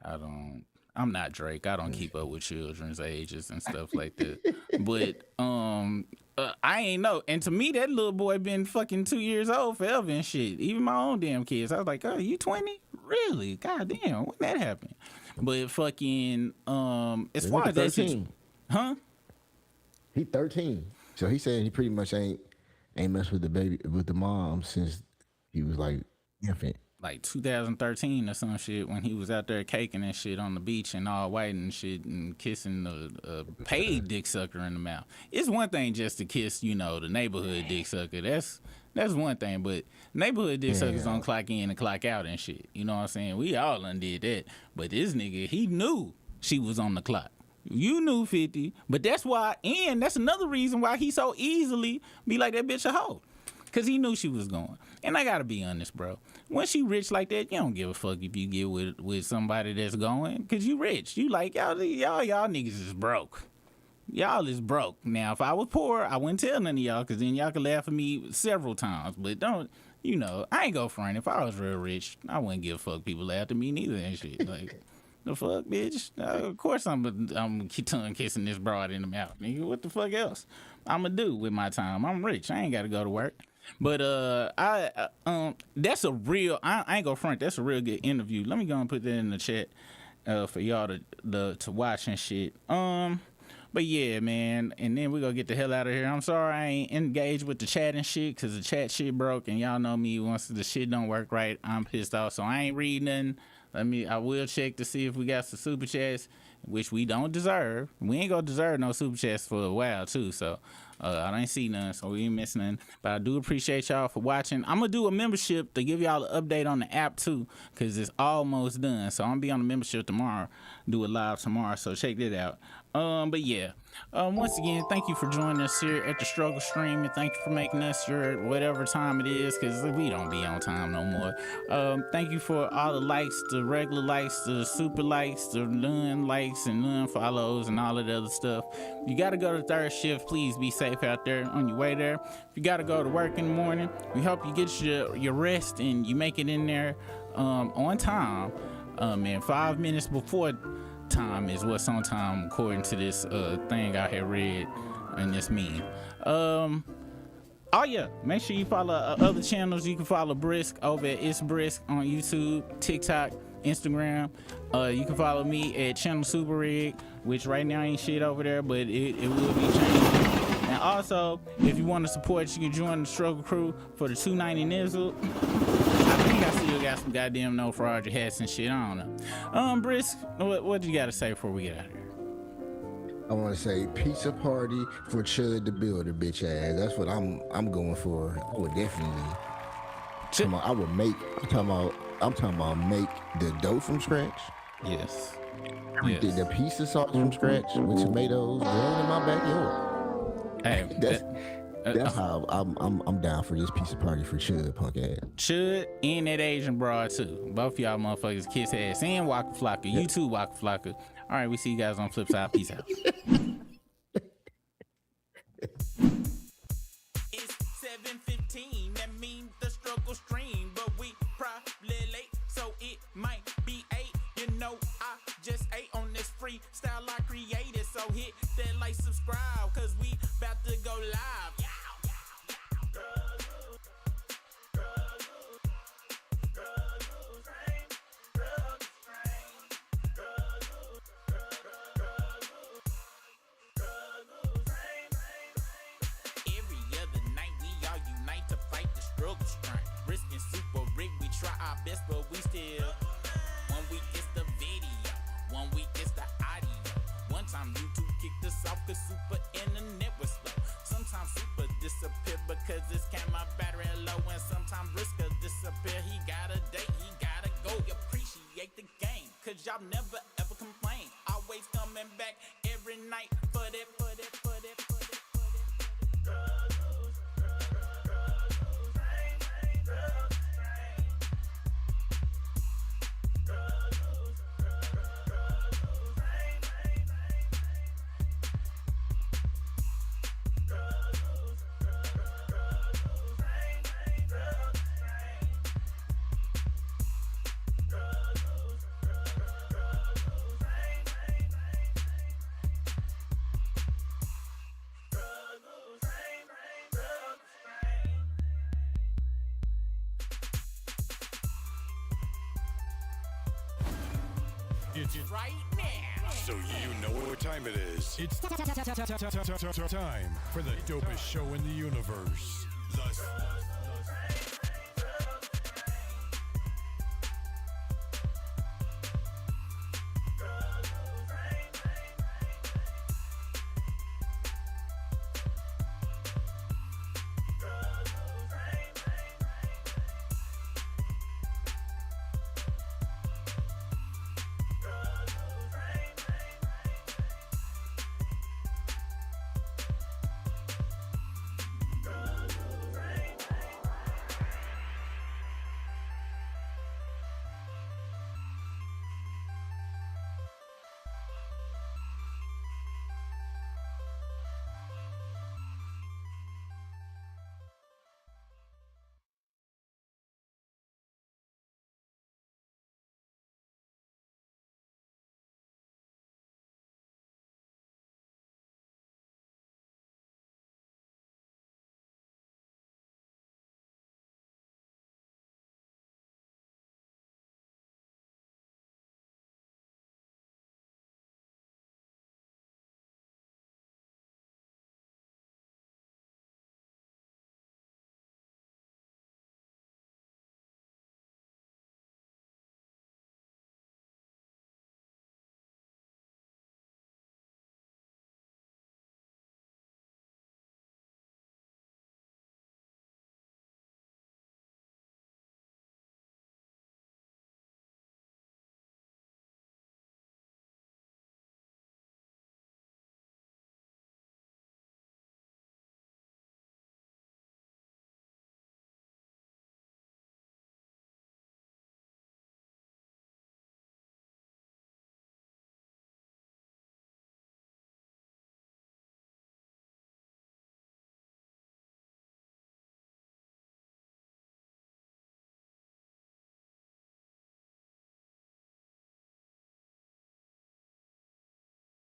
I'm not Drake. I don't keep up with children's ages and stuff like that. But I ain't know. And to me, that little boy been fucking 2 years old forever and shit. Even my own damn kids. I was like, oh, you 20? Really? God damn, when that happened? But fucking as far as that shit, huh? He 13. So he said he pretty much ain't messed with the baby with the mom since he was like infant. Like 2013 or some shit when he was out there caking and shit on the beach and all white and shit and kissing the paid dick sucker in the mouth. It's one thing just to kiss, the neighborhood dick sucker. That's one thing, but neighborhood dick suckers don't clock in and clock out and shit. You know what I'm saying? We all undid that. But this nigga, he knew she was on the clock. You knew 50, but that's why, and that's another reason why he so easily be like that bitch a hoe. Cause he knew she was going. And I gotta be honest, bro. When she rich like that, you don't give a fuck if you get with somebody that's going. Cause you rich. You like, y'all niggas is broke. Y'all is broke. Now, if I was poor, I wouldn't tell none of y'all, cause then y'all could laugh at me several times. But don't, I ain't go front. If I was real rich, I wouldn't give a fuck people laugh at me neither and shit. Like, the fuck, bitch? Of course I'm tongue kissing this broad in the mouth, nigga. What the fuck else I'ma do with my time? I'm rich. I ain't gotta go to work. But that's a real. I ain't gonna front. That's a real good interview. Let me go and put that in the chat for y'all to watch and shit. But yeah, man. And then we gonna get the hell out of here. I'm sorry I ain't engaged with the chat and shit because the chat shit broke. And y'all know me. Once the shit don't work right, I'm pissed off. So I ain't reading nothing. I will check to see if we got some super chats, which we don't deserve. We ain't gonna deserve no super chats for a while too. So I ain't see none, so we ain't missing nothing. But I do appreciate y'all for watching. I'm gonna do a membership to give y'all an update on the app too, cause it's almost done. So I'm gonna be on the membership tomorrow, do it live tomorrow. So check that out. But yeah, once again, thank you for joining us here at the Struggle Stream, and thank you for making us your whatever time it is, because we don't be on time no more. Thank you for all the likes, the regular likes, the super likes, the none likes and none follows and all of the other stuff. You got to go to third shift. Please be safe out there on your way there. If you got to go to work in the morning, we hope you get your rest and you make it in there on time. And 5 minutes before time is what's on time according to this thing I had read in this meme. Oh yeah, make sure you follow other channels. You can follow Brisk over at It's Brisk on YouTube, TikTok, Instagram. You can follow me at Channel Super Rig, which right now ain't shit over there, but it will be changing. And also, if you want to support, you can join the Struggle Crew for the $2.90 nizzle. I think I still got some goddamn no fraud hats and shit. I don't know. Brisk, what you got to say before we get out of here? I want to say pizza party for Chud the Builder, bitch ass. That's what I'm going for. I would definitely. I'm talking about make the dough from scratch. Yes. Did the pizza sauce from scratch with tomatoes growing in my backyard. Hey, that's how I'm down for this pizza party for Chud, punk ass. Chud and that Asian broad too. Both y'all motherfuckers kiss ass and Waka Flocka. You too, Waka Flocka. All right, we see you guys on flip side. Peace out. It's 7:15. That means the struggle stream, but we probably late, so it might be 8. You know, I just ate on this freestyle I created, so hit that like, subscribe, cause we about to go live. Our best, but we still. 1 week it's the video, 1 week it's the audio. One time YouTube kicked us off cause super internet was slow. Sometimes super disappear because his camera battery low, and sometimes Brisker disappear. He got a date, he gotta go. Appreciate the game, cause y'all never ever complain. Always coming back every night for that. It's right now. So you know what time it is. It's time for the dopest show in the universe.